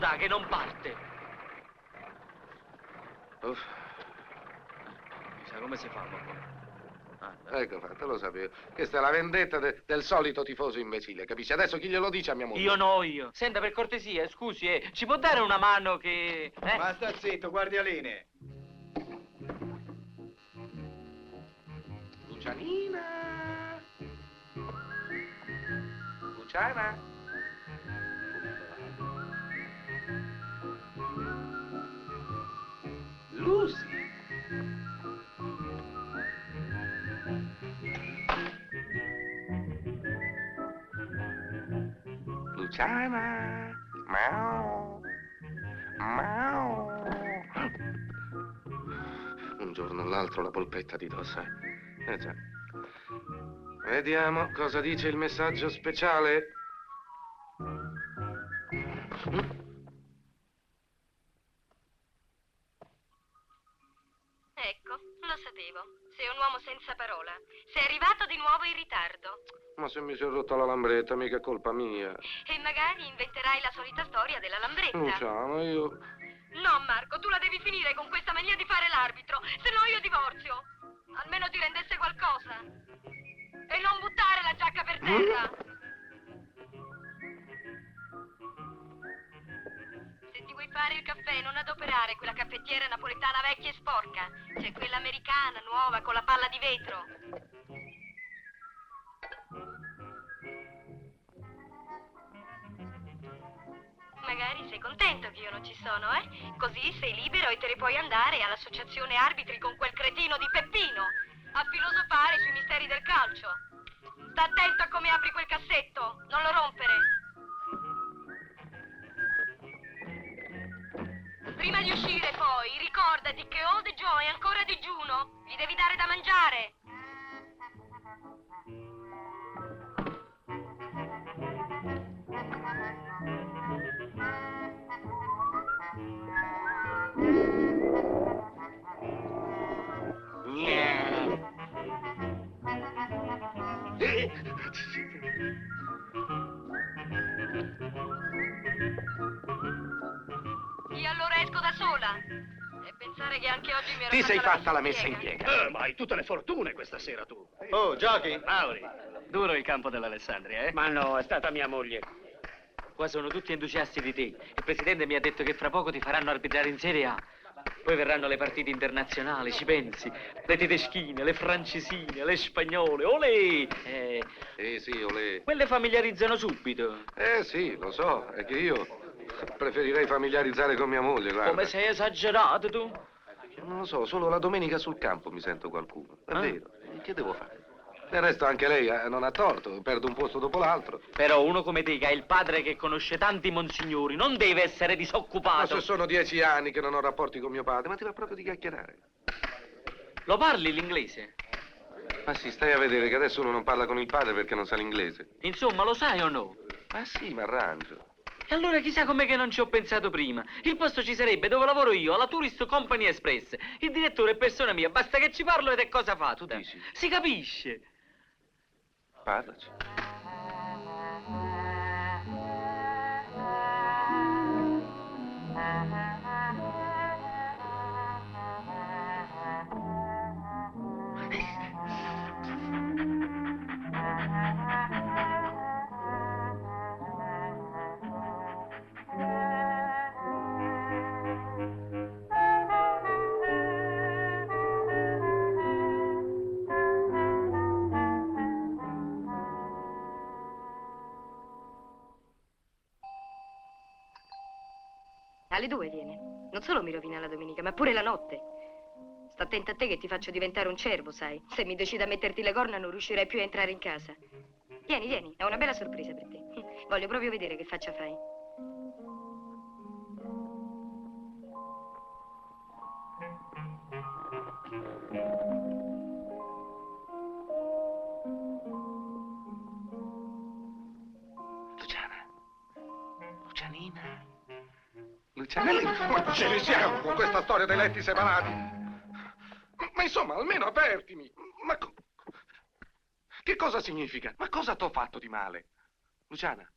sta che non parte? Uff. Chissà come si fa, papà. Ecco fatto, lo sapevo. Questa è la vendetta del solito tifoso imbecille, capisci? Adesso chi glielo dice a mia moglie? Io. Senta, per cortesia, scusi, ci può dare una mano che... Ma sta zitto, guardialine. Lucianina! Luciana! Lucy! Luciana! Miau! Miau! Un giorno o l'altro la polpetta ti do, sai? Già. Vediamo cosa dice il messaggio speciale. Ecco, lo sapevo. Sei un uomo senza parola. Sei arrivato di nuovo in ritardo. Ma se mi si è rotta la lambretta, mica è colpa mia. E magari inventerai la solita storia della lambretta. Luciano, io... No, Marco, tu la devi finire con questa mania di fare l'arbitro, se no io divorzio. Almeno ti rendesse qualcosa. E non buttare la giacca per terra. Se ti vuoi fare il caffè, non adoperare quella caffettiera napoletana vecchia e sporca. C'è quella americana, nuova, con la palla di vetro. Magari sei contento che io non ci sono, eh? Così sei libero e te ne puoi andare all'associazione arbitri con quel cretino di Peppino a filosofare sui misteri del calcio. Sta attento a come apri quel cassetto, non lo rompere. Prima di uscire poi, ricordati che Ode Joe è ancora digiuno. Gli devi dare da mangiare. E allora esco da sola. E pensare che anche oggi mi ero Ti sei fatta la messa messa in piega. Ma hai tutte le fortune questa sera tu. Oh, giochi? Mauri, duro il campo dell'Alessandria, eh? Ma no, è stata mia moglie. Qua sono tutti entusiasti di te. Il presidente mi ha detto che fra poco ti faranno arbitrare in Serie A. Poi verranno le partite internazionali, ci pensi? Le tedeschine, le francesine, le spagnole, olè! Sì, olè. Quelle familiarizzano subito. Sì, lo so, è che io preferirei familiarizzare con mia moglie, guarda. Come sei esagerato tu? Non lo so, solo la domenica sul campo mi sento qualcuno. È vero, che devo fare? Del resto anche lei non ha torto, perdo un posto dopo l'altro. Però uno come te, che ha il padre che conosce tanti monsignori, non deve essere Ma disoccupato. se sono 10 anni che non ho rapporti con mio padre, ma ti va proprio di chiacchierare. Lo parli l'inglese? Ma sì, stai a vedere che adesso uno non parla con il padre perché non sa l'inglese. Insomma, lo sai o no? Ma sì, mi arrangio. E allora chissà com'è che non ci ho pensato prima. Il posto ci sarebbe dove lavoro io, alla Tourist Company Express. Il direttore è persona mia, basta che ci parlo ed è cosa fatta. Tu dici? Si capisce. Parlaci. Alle 2 viene. Non solo mi rovina la domenica, ma pure la notte. Sta attenta a te che ti faccio diventare un cervo, sai. Se mi decido a metterti le corna non riuscirai più a entrare in casa. Vieni, vieni, ho una bella sorpresa per te. Voglio proprio vedere che faccia fai. Luciana. Lucianina. Luciana. Ma ce ne siamo con questa storia dei letti separati. Ma insomma, almeno avvertimi. Ma che cosa significa? Ma cosa t'ho fatto di male? Luciana?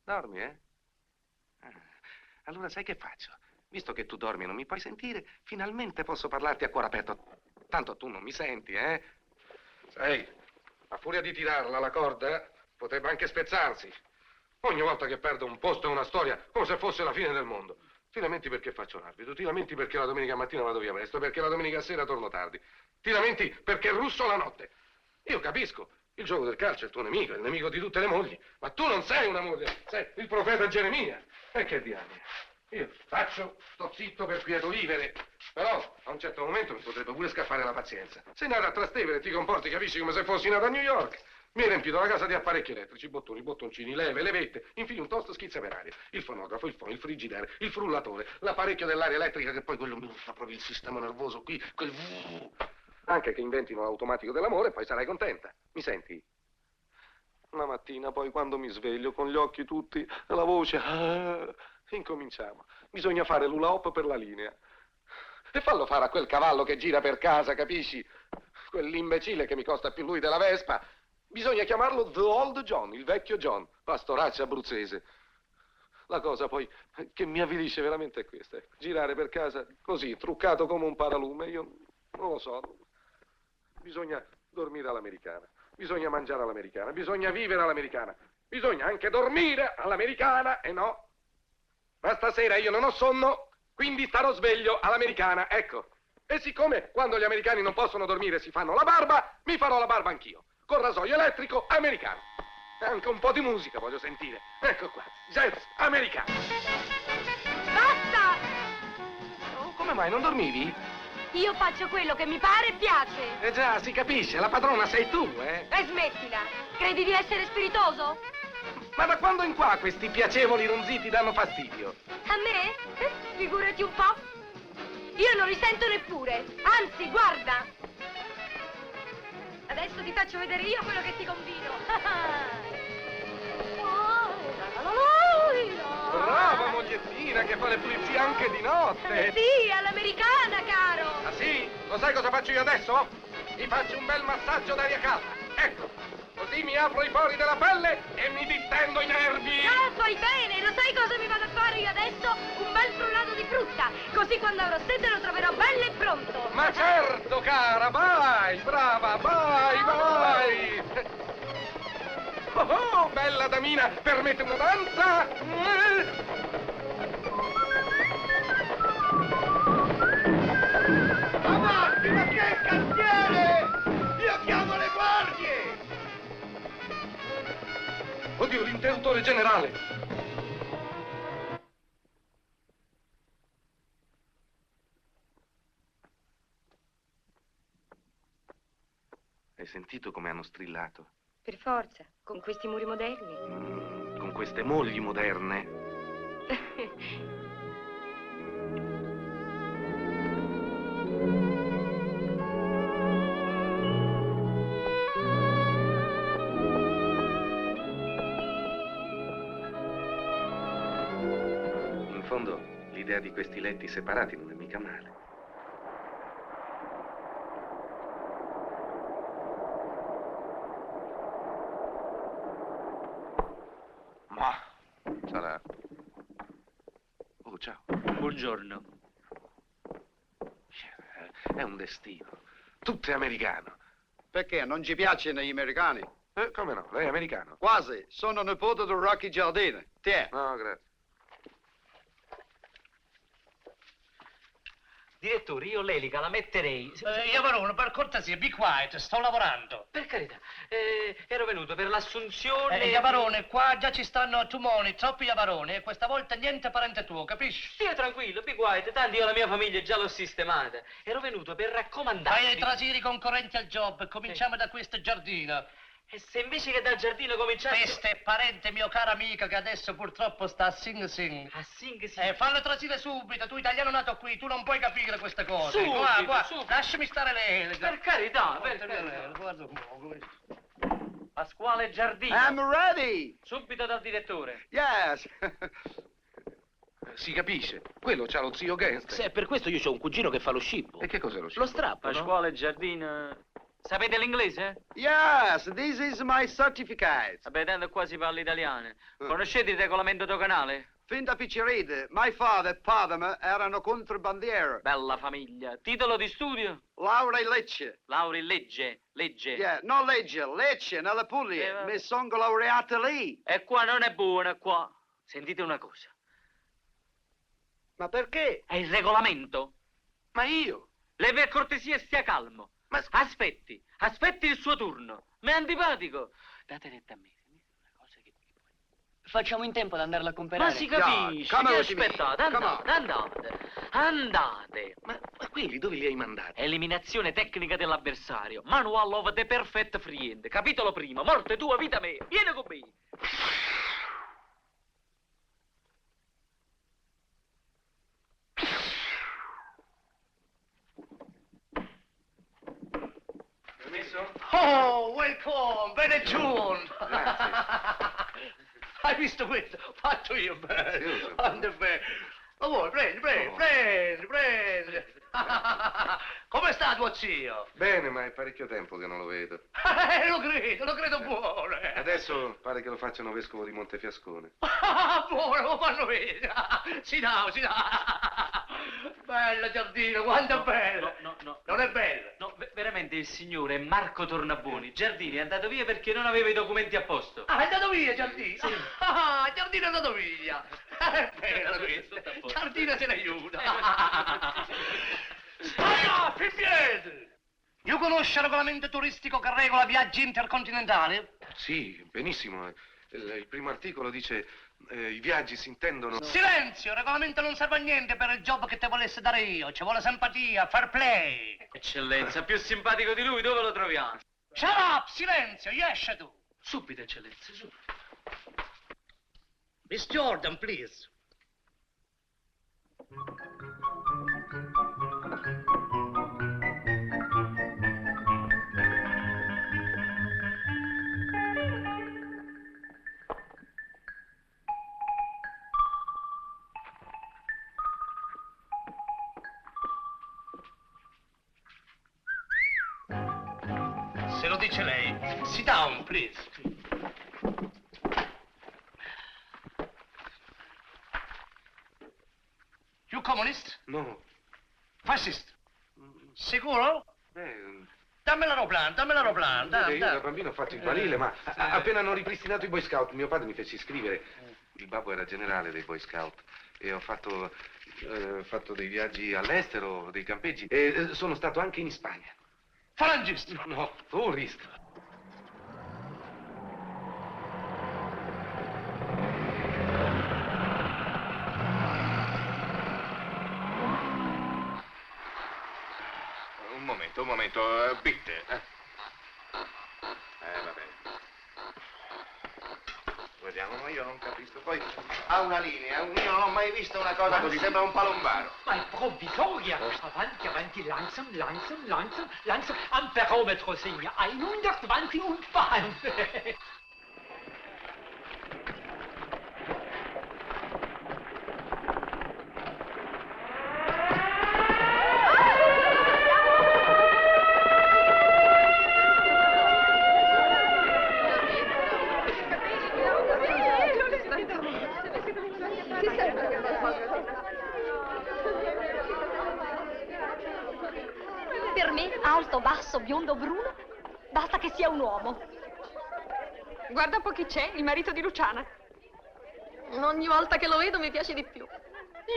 Dormi, eh? Allora sai che faccio? Visto che tu dormi e non mi puoi sentire, finalmente posso parlarti a cuore aperto. Tanto tu non mi senti, eh? Sai, a furia di tirarla la corda, potrebbe anche spezzarsi. Ogni volta che perdo un posto e una storia, come se fosse la fine del mondo. Ti lamenti perché faccio l'arbitro, ti lamenti perché la domenica mattina vado via presto, perché la domenica sera torno tardi. Ti lamenti perché russo la notte. Io capisco, il gioco del calcio è il tuo nemico, è il nemico di tutte le mogli. Ma tu non sei una moglie, sei il profeta Geremia. E che diamine. Io sto zitto per quieto vivere. Però a un certo momento mi potrebbe pure scappare la pazienza. Sei nato a Trastevere e ti comporti, capisci, come se fossi nato a New York. Mi hai riempito la casa di apparecchi elettrici, bottoni, bottoncini, leve, levette, infine un tosto schizza per aria, il fonografo, il fono, il frigidaire, il frullatore, l'apparecchio dell'aria elettrica che poi quello mi fa proprio il sistema nervoso qui, quel Anche che inventino l'automatico dell'amore, poi sarai contenta. Mi senti? Una mattina poi quando mi sveglio con gli occhi tutti, la voce, incominciamo. Bisogna fare l'hula hop per la linea. E fallo fare a quel cavallo che gira per casa, capisci? Quell'imbecille che mi costa più lui della Vespa. Bisogna chiamarlo The Old John, il vecchio John, pastoraccia abruzzese. La cosa poi che mi avvilisce veramente è questa. Girare per casa così, truccato come un paralume, io non lo so. Bisogna dormire all'americana, bisogna mangiare all'americana, bisogna vivere all'americana, bisogna anche dormire all'americana, e no. Ma stasera io non ho sonno, quindi starò sveglio all'americana, ecco. E siccome quando gli americani non possono dormire si fanno la barba, mi farò la barba anch'io. Con rasoio elettrico americano. E anche un po' di musica voglio sentire. Ecco qua, jazz americano. Basta! Oh, come mai, non dormivi? Io faccio quello che mi pare e piace. Eh già, si capisce, la padrona sei tu, eh? E smettila. Credi di essere spiritoso? Ma da quando in qua questi piacevoli ronziti danno fastidio? A me? Figurati un po'. Io non li sento neppure. Anzi, guarda. Adesso ti faccio vedere io quello che ti combino. Brava mogliettina che fa le pulizie anche di notte. Sì, all'americana, caro. Ah sì? Lo sai cosa faccio io adesso? Mi faccio un bel massaggio d'aria calda. Ecco, così mi apro i pori della pelle e mi distendo i nervi. Ah, fai bene. Lo sai cosa mi vado a fare io adesso? Un bel frullato di frutta. Così quando avrò sete lo troverò bello e pronto. Ma certo, cara, vai, brava, vai. Oh, bella damina, permette una danza? Avanti, ma che cantiere! Io chiamo le guardie! Oddio, l'interruttore generale. Hai sentito come hanno strillato? Per forza, con questi muri moderni. Con queste mogli moderne. In fondo, l'idea di questi letti separati non è mica male. Ma sarà. Oh, ciao. Buongiorno. È un destino. Tutto è americano. Perché, non ci piacciono gli americani? Come no? Lei è americano? Quasi, sono nipote del Rocky Giardino. Tiè. No, grazie. Direttore, io l'elica la metterei. Iavarone, per cortesia, be quiet, sto lavorando. Per carità, ero venuto per l'assunzione. Iavarone, qua già ci stanno tumoni, troppi Iavaroni, e questa volta niente parente tuo, capisci? Stia tranquillo, be quiet, tanto io la mia famiglia già l'ho sistemata. Ero venuto per raccomandarvi. Vai ai trasiri concorrenti al job, cominciamo da questo giardino. E se invece che dal giardino cominciasse... Questa è parente mio caro amico che adesso purtroppo sta a Sing Sing. A Sing Sing. Fallo trasire subito, tu italiano nato qui, tu non puoi capire queste cose. Subito, Qua, subito. lasciami stare lei. Per carità, per carità. Guarda un po'. Pasquale Giardino. I'm ready! Subito dal direttore. Yes! Si capisce. Quello c'ha lo zio gangster. Se è per questo io ho un cugino che fa lo scippo. E che cos'è lo Lo strappo, no? Pasquale Giardino. Sapete l'inglese? Yes, this is my certificate. Vabbè, tanto qua si parla italiano. Conoscete il regolamento doganale? fin da picceride, my father e padre erano contrabbandieri. Bella famiglia. Titolo di studio? Laurea in Lecce. Laurea in legge. Legge. Yeah, non Lecce, Lecce, nella Puglia. vabbè. Mi sono laureata lì. E qua non è buona, qua. Sentite una cosa. Ma perché? È il regolamento. Ma io? Lei per cortesia stia calmo. Ma Aspetti il suo turno. Mi è antipatico. Date retta a me. Una cosa che... Facciamo in tempo ad andarla a comprare. Ma si capisce, come che with me? aspettate? Come on. Andate. ma quelli dove li hai mandati? Eliminazione tecnica dell'avversario. Manual of the perfect friend. Capitolo primo. Morte tua, vita mia. Vieni con me. Permesso? Oh, welcome, bene giunto. Grazie. Hai visto questo? Fatto io bene. Sì, Ande bene. Ma vuoi, prendi. Come sta tuo zio? Bene, ma è parecchio tempo che non lo vedo. Lo credo buono. Adesso pare che lo facciano vescovo di Montefiascone. Buono, lo fanno vedere. Si dà. Bella Giardino, quanto è bello. No. Non è bello. No, veramente il signore Marco Tornabuoni. Giardini è andato via perché non aveva i documenti a posto. Ah, è andato via Giardino? Sì. Ah, Giardino è andato via. È bello questo. Tutto a posto. Giardino se ne aiuta. Ah, in piedi! Io conosco il regolamento turistico che regola viaggi intercontinentali? Sì, benissimo. Il primo articolo dice i viaggi si intendono... Silenzio! Il regolamento non serve a niente per il job che te volesse dare io. Ci vuole simpatia, fair play. Eccellenza, più simpatico di lui, dove lo troviamo? Shut up! Silenzio! Esce tu! Subito, eccellenza, subito. Miss Jordan, please. Se lo dice lei. Sit down, please. You communist? No. Fascist? Sicuro? Beh, Dammi l'aeroplano, io da dai. bambino ho fatto il barile, ma appena hanno ripristinato i Boy Scout, mio padre mi fece iscrivere. Il babbo era generale dei Boy Scout e ho fatto dei viaggi all'estero, dei campeggi e sono stato anche in Spagna. Falangista? No, tourist. Un momento, bitte. Va bene. Vediamo, ma io non capisco. Poi ha una linea, io non ho mai visto una cosa così, sembra un palombaro. Ma è provvisoria! Avanti, langsam, amperometro segna 121 Bahn. Per me, alto, basso, biondo, bruno, basta che sia un uomo. Guarda un po' chi c'è, il marito di Luciana. Ogni volta che lo vedo mi piace di più.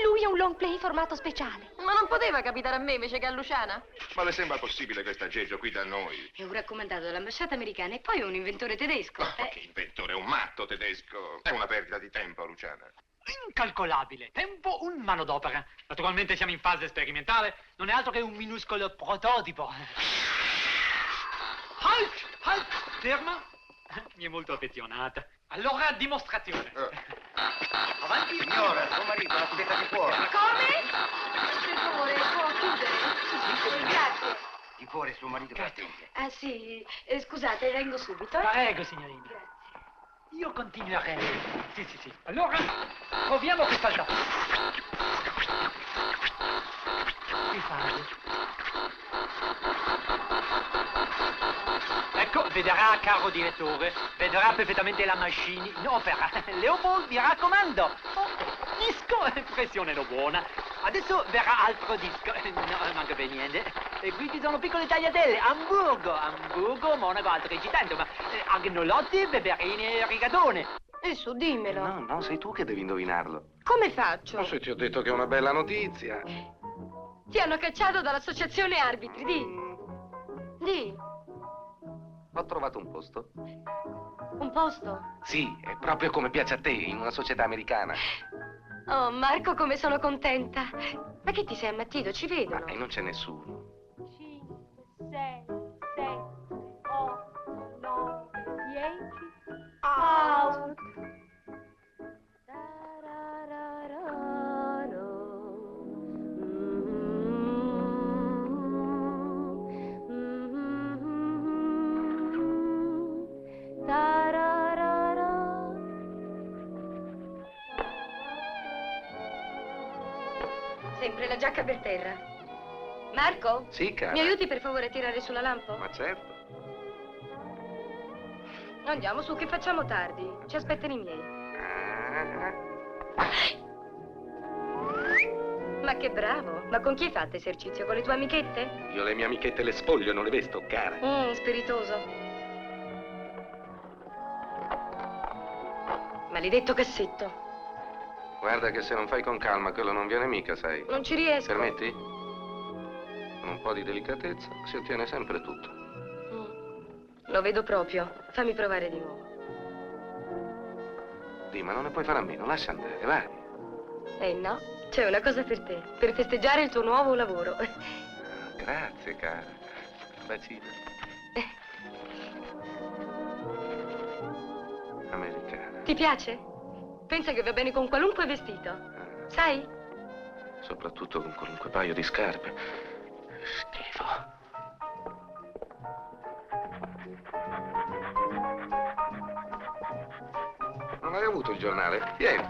Lui è un long play formato speciale. Ma non poteva capitare a me invece che a Luciana? Ma le sembra possibile questo aggeggio qui da noi? È un raccomandato dell'ambasciata americana e poi un inventore tedesco. Ma che inventore, un matto tedesco. È una perdita di tempo, Luciana. Incalcolabile. Tempo, un manodopera. Naturalmente siamo in fase sperimentale. Non è altro che un minuscolo prototipo. Halt! Ferma. Mi è molto affezionata. Allora, dimostrazione. Avanti. Signora, suo marito, la chiudete di fuori. Come? Per favore, può chiudere? Grazie. Di fuori suo marito che attende. Ah sì, scusate, vengo subito. Prego, signorina. Io continuerei. Sì. Allora, proviamo questa già. Più facile. Ecco, vedrà, caro direttore, vedrà perfettamente la machine in opera. Leopold, mi raccomando. Oh. disco, pressione no buona. Adesso verrà altro disco, no, manca per niente. E qui ci sono piccole tagliatelle, Hamburgo, Monaco, altro recitante, ma agnolotti, beverini e rigatone. E su, dimmelo. No, sei tu che devi indovinarlo. Come faccio? Non so se ti ho detto che è una bella notizia. Ti hanno cacciato dall'associazione arbitri, di. Di. Ho trovato un posto. Un posto? Sì, è proprio come piace a te, in una società americana. Oh, Marco, come sono contenta. Ma che ti sei ammattito? Ci vedono. E non c'è nessuno. 5, 6, 7, 8, 9, 10. Out. Sempre la giacca per terra. Marco? Sì, cara. Mi aiuti per favore a tirare sulla lampo? Ma certo. Andiamo su, che facciamo tardi. Ci aspettano i miei. Ma che bravo. Ma con chi hai fatto esercizio? Con le tue amichette? Io le mie amichette le spoglio, non le vesto, cara. Spiritoso. Maledetto cassetto. Guarda che se non fai con calma, quello non viene mica, sai. Non ci riesco. Permetti? Con un po' di delicatezza si ottiene sempre tutto. Lo vedo proprio. Fammi provare di nuovo. Dì, ma non ne puoi fare a meno, lascia andare, vai. No, c'è una cosa per te. Per festeggiare il tuo nuovo lavoro. Grazie, cara. Bacino. Americana. Ti piace? Pensa che va bene con qualunque vestito. Sai? Soprattutto con qualunque paio di scarpe. Schifo. Non hai avuto il giornale? Vieni.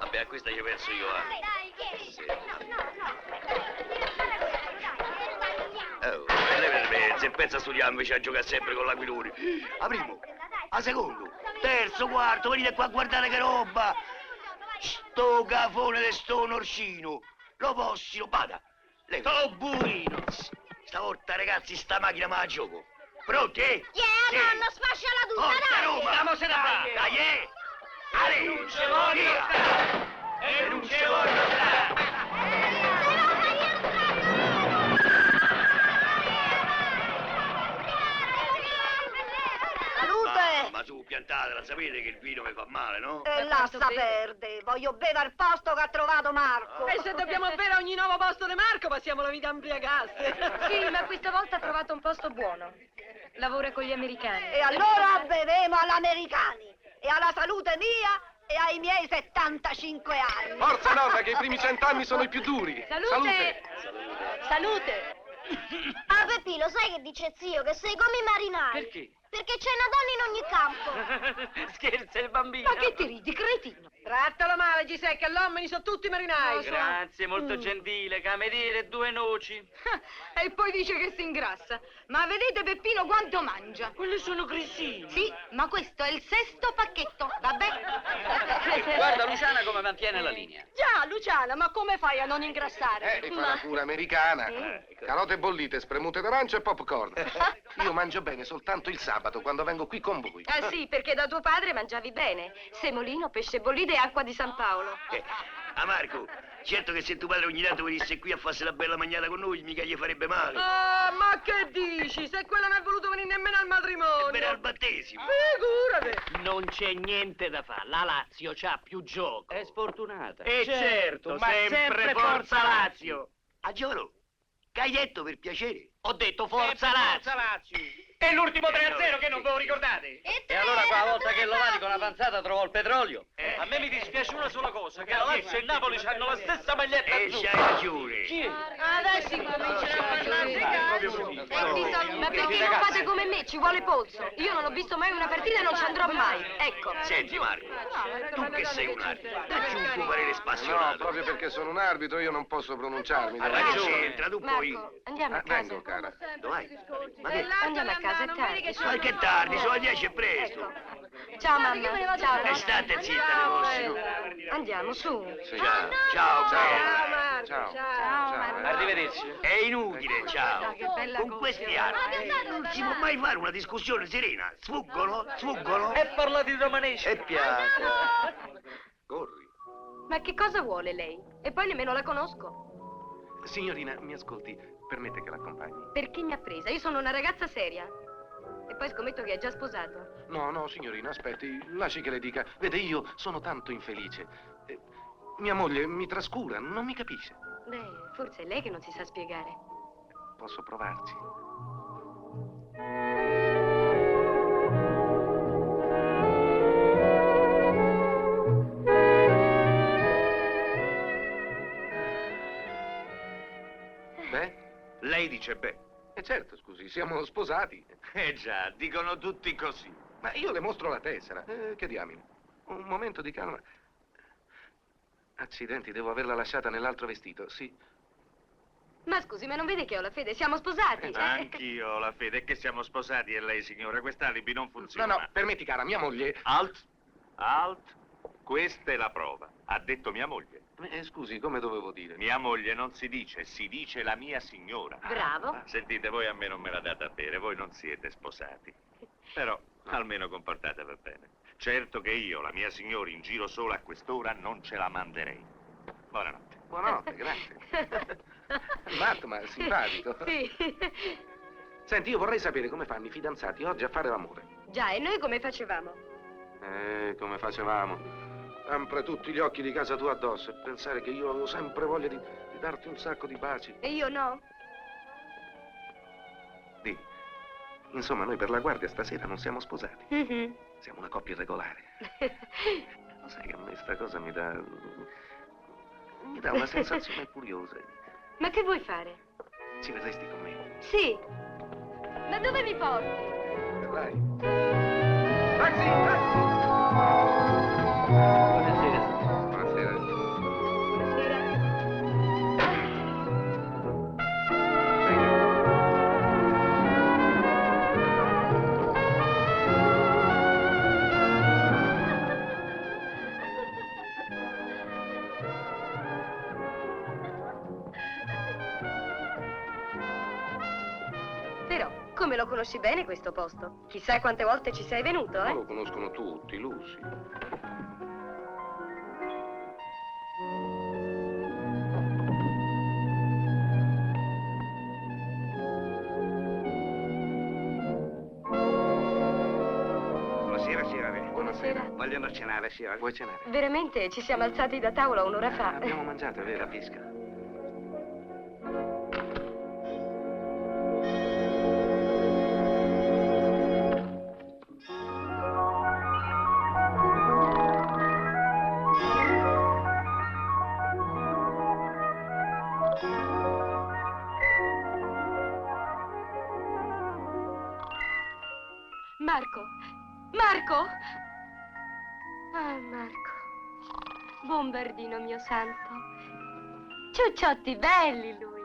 Vabbè, a questa ci penso io, se pensa studiare invece a giocare sempre con l'aquilone. A primo, a secondo, terzo, quarto, venite qua a guardare che roba. Sto cafone di sto norcino. Lo possino, bada. Sto burino. Stavolta, ragazzi, sta macchina me la gioco. Pronti? Nonna, sfasciala tutta, Forza dai! Roma! Andiamosene a fare. Dai, Ale! Non ci voglio Via! stare! E non ci voglio stare! Salute! Ma su, piantatela, sapete che il vino mi fa male, no? E lascia perde, voglio bere al posto che ha trovato Marco. E se dobbiamo bere a ogni nuovo posto di Marco, passiamo la vita a imbriagarsi. Sì, ma questa volta ha trovato un posto buono. Lavora con gli americani. E allora bevemo all'americani. E alla salute mia e ai miei 75 anni. Forza, nonna, che i primi 100 anni sono i più duri. Salute! Salute! Ah, Peppino, sai che dice zio? Che sei come i marinai. Perché? Perché c'è una donna in ogni campo. Scherza il bambino. Ma che ti ridi, cretino? Trattalo male, Giuseppe, che l'uomini sono tutti marinai. Grazie, molto gentile, cameriere e 2 noci. E poi dice che si ingrassa. Ma vedete Peppino quanto mangia? Quelle sono grissine. Sì, ma questo è il 6° pacchetto, vabbè? Guarda Luciana come mantiene la linea. Già, Luciana, ma come fai a non ingrassare? Rifai la cura americana. Carote bollite, spremute d'arancia e popcorn. Io mangio bene soltanto il sabato, quando vengo qui con voi. Ah sì, perché da tuo padre mangiavi bene. Semolino, pesce bollito e acqua di San Paolo. A Marco, certo che se tuo padre ogni tanto venisse qui a farsi la bella magnata con noi, mica gli farebbe male. Ah, ma che dici? Se quella non è voluto venire nemmeno al matrimonio. E al battesimo. Figurati. Non c'è niente da fare, la Lazio c'ha più gioco. È sfortunata. certo, ma sempre Forza Lazio. A Giolo, che hai detto per piacere? Ho detto Forza Lazio. E l'ultimo 3-0 che non ve lo ricordate? E allora quella volta che Lovati con la panzata trovò il petrolio? A me mi dispiace una sola cosa, che la Lazio e il Napoli hanno la stessa maglietta E azzurra. c'hai ragione. Adesso incomincerà a parlare. Ma perché non fate come me? Ci vuole polso. Io non ho visto mai una partita e non ci andrò mai. Ecco. Senti Marco, tu che sei un arbitro, dacci un tuo parere No, spassionato. proprio perché sono un arbitro io non posso pronunciarmi. Ma devo- che c'entra, tu poi... Marco, andiamo a Vengo, casa. cara. Dov'è? Ma che? Andiamo a casa, è tardi. Ma che tardi, sono le 10 e presto. Ecco. Ciao mamma, ciao. State zitta, Rossi. Andiamo, su. Ciao, ciao, Ciao. ciao. Ciao. Arrivederci. È inutile, ciao. Che bella Con cosa. questi anni non si può mai fare una discussione serena. Sfuggono, sfuggono. E parlate in romanesco. E piace. Corri. Ma che cosa vuole lei? E poi nemmeno la conosco. Signorina, mi ascolti, permette che l'accompagni? Perché mi ha presa? Io sono una ragazza seria. E poi scommetto che è già sposato. No, signorina, aspetti, lasci che le dica. Vede, io sono tanto infelice. Mia moglie mi trascura, non mi capisce. Beh, forse è lei che non si sa spiegare. Posso provarci? Beh? Lei dice beh. Certo, scusi, siamo sposati. Già, dicono tutti così. Ma io le mostro la tessera. Che diamine. Un momento di calma. Accidenti, devo averla lasciata nell'altro vestito, sì. Ma scusi, ma non vede che ho la fede? Siamo sposati. Anch'io ho la fede che siamo sposati e lei, signora, quest'alibi non funziona. No, permetti, cara, mia moglie... Alt, alt, questa è la prova. Ha detto mia moglie. Scusi, come dovevo dire? Mia moglie non si dice la mia signora. Bravo. Sentite, voi a me non me la date a bere, voi non siete sposati. Però almeno comportatevi bene. Certo che io, la mia signora, in giro sola a quest'ora non ce la manderei. Buonanotte. Buonanotte, grazie. Matto, ma simpatico. Sì. Senti, io vorrei sapere come fanno i fidanzati oggi a fare l'amore. Già, e noi come facevamo? Come facevamo? Sempre tutti gli occhi di casa tua addosso e pensare che io avevo sempre voglia di darti un sacco di baci. E io no? Di. Insomma, noi per la guardia stasera non siamo sposati. Mhm. Siamo una coppia irregolare. Lo sai che a me sta cosa mi dà una sensazione curiosa. Ma che vuoi fare? Ci verresti con me? Sì. Ma dove mi porti? Vai. Taxi, taxi! Buonasera. Buonasera. Buonasera. Però, come lo conosci bene questo posto? Chissà quante volte ci sei venuto, Ma eh? lo conoscono tutti, Lucy. Buonasera, signora. Buonasera. Vogliono cenare, signora. Vuoi cenare? Veramente ci siamo alzati da tavola un'ora fa. Abbiamo mangiato, è vero? Capisca. Marco! Marco! Ah, Marco. Bombardino mio santo. Ciucciotti belli lui.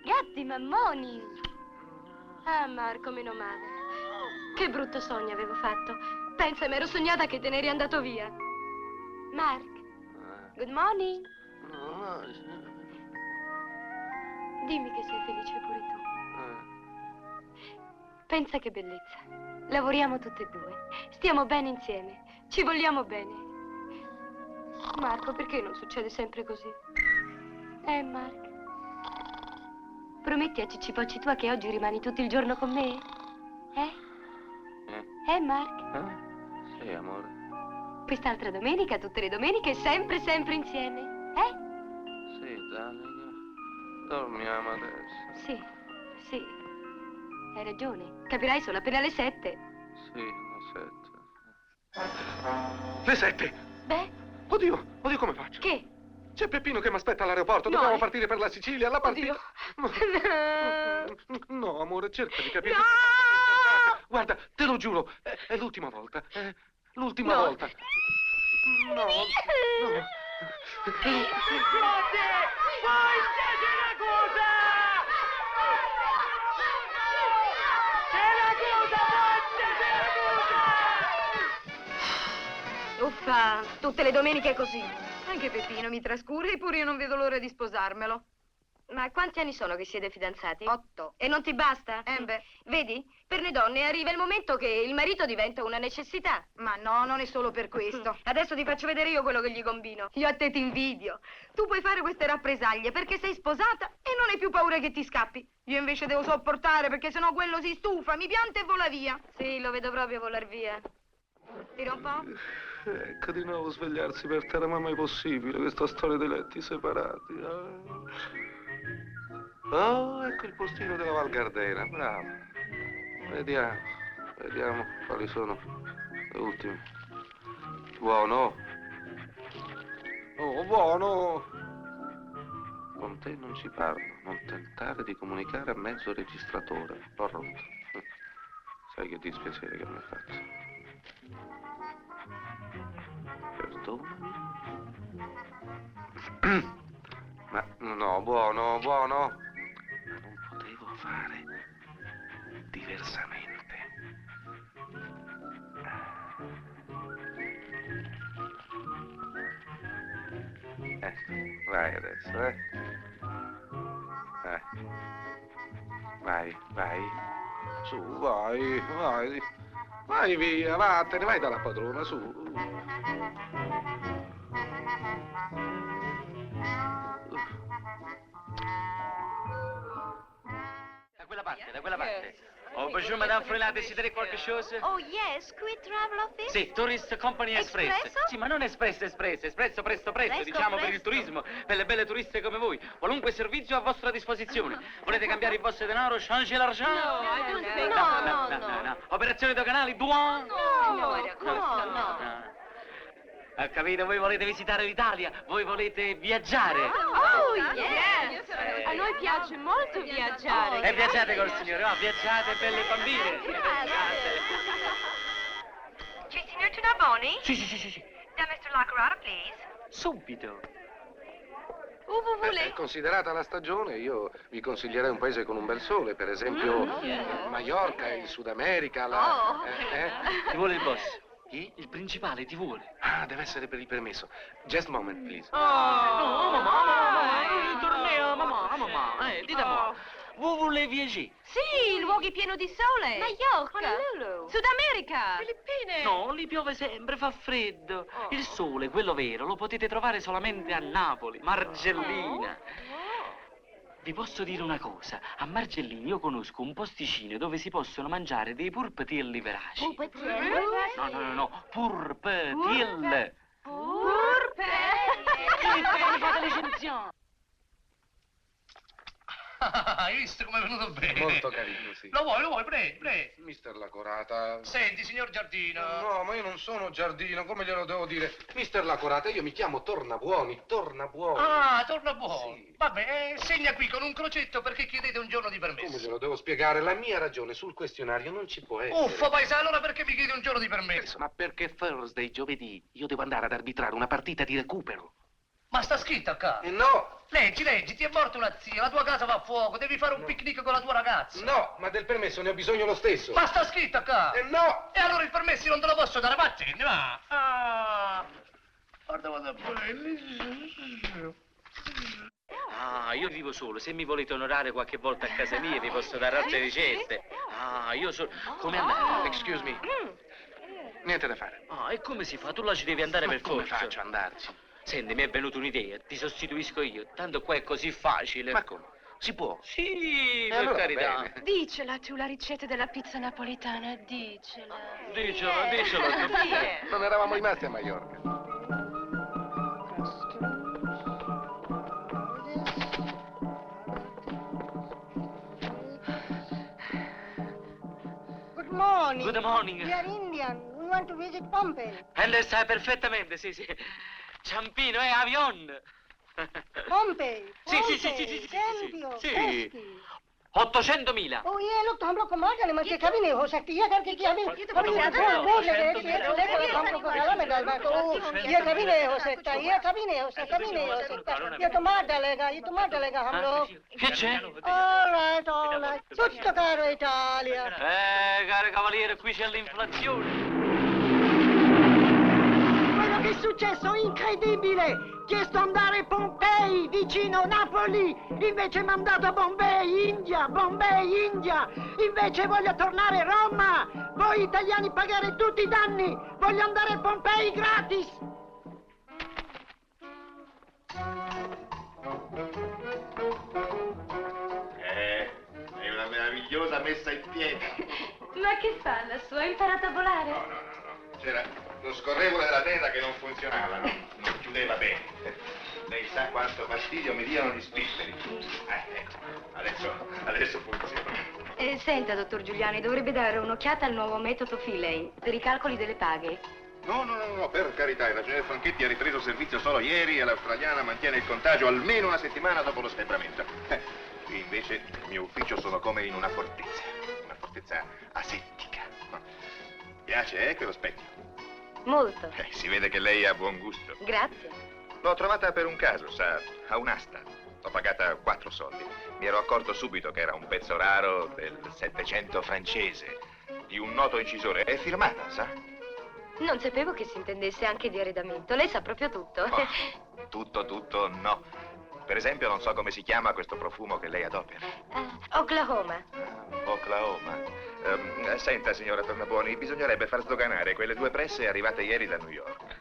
Gatti mammoni. Ah, Marco, meno male. Che brutto sogno avevo fatto. Pensa, mi ero sognata che te ne eri andato via. Mark, good morning. No, Dimmi che sei felice pure tu. Pensa che bellezza. Lavoriamo tutte e due. Stiamo bene insieme. Ci vogliamo bene. Marco, perché non succede sempre così? Mark. Prometti a Cicci Pocci tua che oggi rimani tutto il giorno con me? Mark? Sì, amore. Quest'altra domenica, tutte le domeniche, sempre, sempre insieme. Sì, darling. Dormiamo adesso. Sì, sì. Hai ragione. Capirai, sono appena le 7. Sì, le 7. Beh, Oddio, come faccio? che? C'è Peppino che mi aspetta all'aeroporto. No, Dobbiamo partire per la Sicilia. La partita. Oddio. No, amore, cerca di capire. No! Guarda, te lo giuro, è l'ultima volta. L'ultima No. volta. No, no. fa tutte le domeniche così. Anche Peppino mi trascura, eppure io non vedo l'ora di sposarmelo. Ma quanti anni sono che siete fidanzati? 8. E non ti basta? Beh. Vedi? Per noi donne arriva il momento che il marito diventa una necessità. Ma no, non è solo per questo. Adesso ti faccio vedere io quello che gli combino. Io a te ti invidio. Tu puoi fare queste rappresaglie perché sei sposata e non hai più paura che ti scappi. Io invece devo sopportare perché sennò quello si stufa, mi pianta e vola via. Sì, lo vedo proprio volar via. Tira un po'? Ecco di nuovo svegliarsi per terra, ma mai possibile questa storia dei letti separati. Oh, ecco il postino della Val Gardena, bravo. Vediamo quali sono le ultime. Buono. Oh, buono. Con te non ci parlo, non tentare di comunicare a mezzo registratore. L'ho rotto. Sai che dispiacere che mi hai fatto. Perdonami. Ma no, buono. Non potevo fare diversamente. Vai adesso, Vai. Su, vai. Vai via, vattene, vai dalla padrona, su. Da quella parte. Oh, bonjour, Madame Frelat, desideri qualche chose? Oh, yes, qui Travel Office? Sì, Tourist Company Express. Espresso? Sì, ma non espresso, presto, Presto, diciamo per il presto. turismo, per le belle turiste come voi. Qualunque servizio a vostra disposizione. Volete cambiare il vostro denaro? Changer l'argent? No. Operazioni doganali? Douane? No. Ho capito, voi volete visitare l'Italia, voi volete viaggiare. Oh, yes. A noi piace molto viaggiare. E viaggiate col signore, va, viaggiate, belle bambine. Viaggiate. Ci signor Tunaboni? Sì. Da Mr. Laccarada, please. Subito. Considerata la stagione, io vi consiglierei un paese con un bel sole, per esempio Maiorca, il Sud America, Ti vuole il boss? Chi? Il principale ti vuole. Ah, deve essere per il permesso. Just a moment, please. No, mamma, torneo, mamma, dite-moi. Vous voulez viaggiare? Sì, luoghi pieni di sole. Maiorca. Sud America. Filippine. No, lì piove sempre, fa freddo. Il sole, quello vero, lo potete trovare solamente a Napoli, Margellina. Vi posso dire una cosa, a Margellina io conosco un posticino dove si possono mangiare dei purpetilli veraci. No, purpetilli. Fate l'eccezione. Hai visto come è venuto bene? Molto carino, sì. Lo vuoi, pre. Mister Lacorata. Senti, signor Giardino. No, ma io non sono Giardino, come glielo devo dire? Mister Lacorata, io mi chiamo Tornabuoni. Ah, torna buono. Sì. Vabbè, segna qui con un crocetto perché chiedete un giorno di Come permesso. glielo devo spiegare? La mia ragione sul questionario non ci può essere. Uffa, paese, allora perché mi chiedi un giorno di permesso? Ma perché Thursday, giovedì, io devo andare ad arbitrare una partita di recupero. Ma sta scritto qua. E no, Leggi, ti è morta una zia, la tua casa va a fuoco, devi fare un picnic con la tua ragazza. no, ma del permesso ne ho bisogno lo stesso. Ma sta scritto qua. E no! E allora il permesso non te lo posso dare, vattene, va. Ah. Guarda quanto è bello. Ah, io vivo solo, se mi volete onorare qualche volta a casa mia vi posso dare altre ricette. Ah, io sono... Come andare? Excuse me. Niente da fare. Ah, e come si fa? Tu là ci devi andare Ma per come forza. faccio ad andarci? Senti, mi è venuta un'idea, ti sostituisco io, tanto qua è così facile. Ma come? Si può? Sì, per allora carità. bene. Dicela tu la ricetta della pizza napolitana, dicela. Dicelo. Non eravamo rimasti a Maiorca. Good morning. Good morning. We are Indian. We want to visit Pompeii. E lei sa perfettamente, sì. Ciampino e avion. Pompeii. Sì. Tempio. Sì. Peschi. 800.000. Oh, ये लोग तो हम लोग को मार डाले मगर कभी नहीं हो सकती ये करके कि अभी कभी बोल लगे ये हमको गला में डालना तो ये कभी नहीं हो सकता ये तो मार डालेगा हम लोग Che c'è? all right tutto caro Italia Caro cavaliere, qui c'è l'inflazione. quello che successo incredibile! Chiesto andare a Pompei, vicino Napoli! Invece mi ha mandato a Bombay, India! Bombay, India! Invece voglio tornare a Roma! Voi italiani pagare tutti i danni! Voglio andare a Pompei gratis! È una meravigliosa messa in piedi. Ma che fa la sua? Ha imparato a volare? No. C'era lo scorrevole della tenda che non funzionava, non chiudeva bene. Lei sa quanto fastidio mi diano gli spifferi. Ecco, adesso funziona. Senta, dottor Giuliani, dovrebbe dare un'occhiata al nuovo metodo Filey per i calcoli delle paghe. No, per carità, il ragionier Franchetti ha ripreso servizio solo ieri e l'australiana mantiene il contagio almeno una settimana dopo lo scembramento. Qui invece il mio ufficio sono come in una fortezza asettica. Piace, quello specchio? Molto. Si vede che lei ha buon gusto. Grazie. L'ho trovata per un caso, sa, a un'asta. L'ho pagata 4 soldi. Mi ero accorto subito che era un pezzo raro del Settecento francese, di un noto incisore. È firmata, sa? Non sapevo che si intendesse anche di arredamento. Lei sa proprio tutto. Oh, tutto, no. Per esempio, non so come si chiama questo profumo che lei adopera. Oklahoma. Oklahoma. Senta, signora Tornabuoni, bisognerebbe far sdoganare quelle 2 presse arrivate ieri da New York.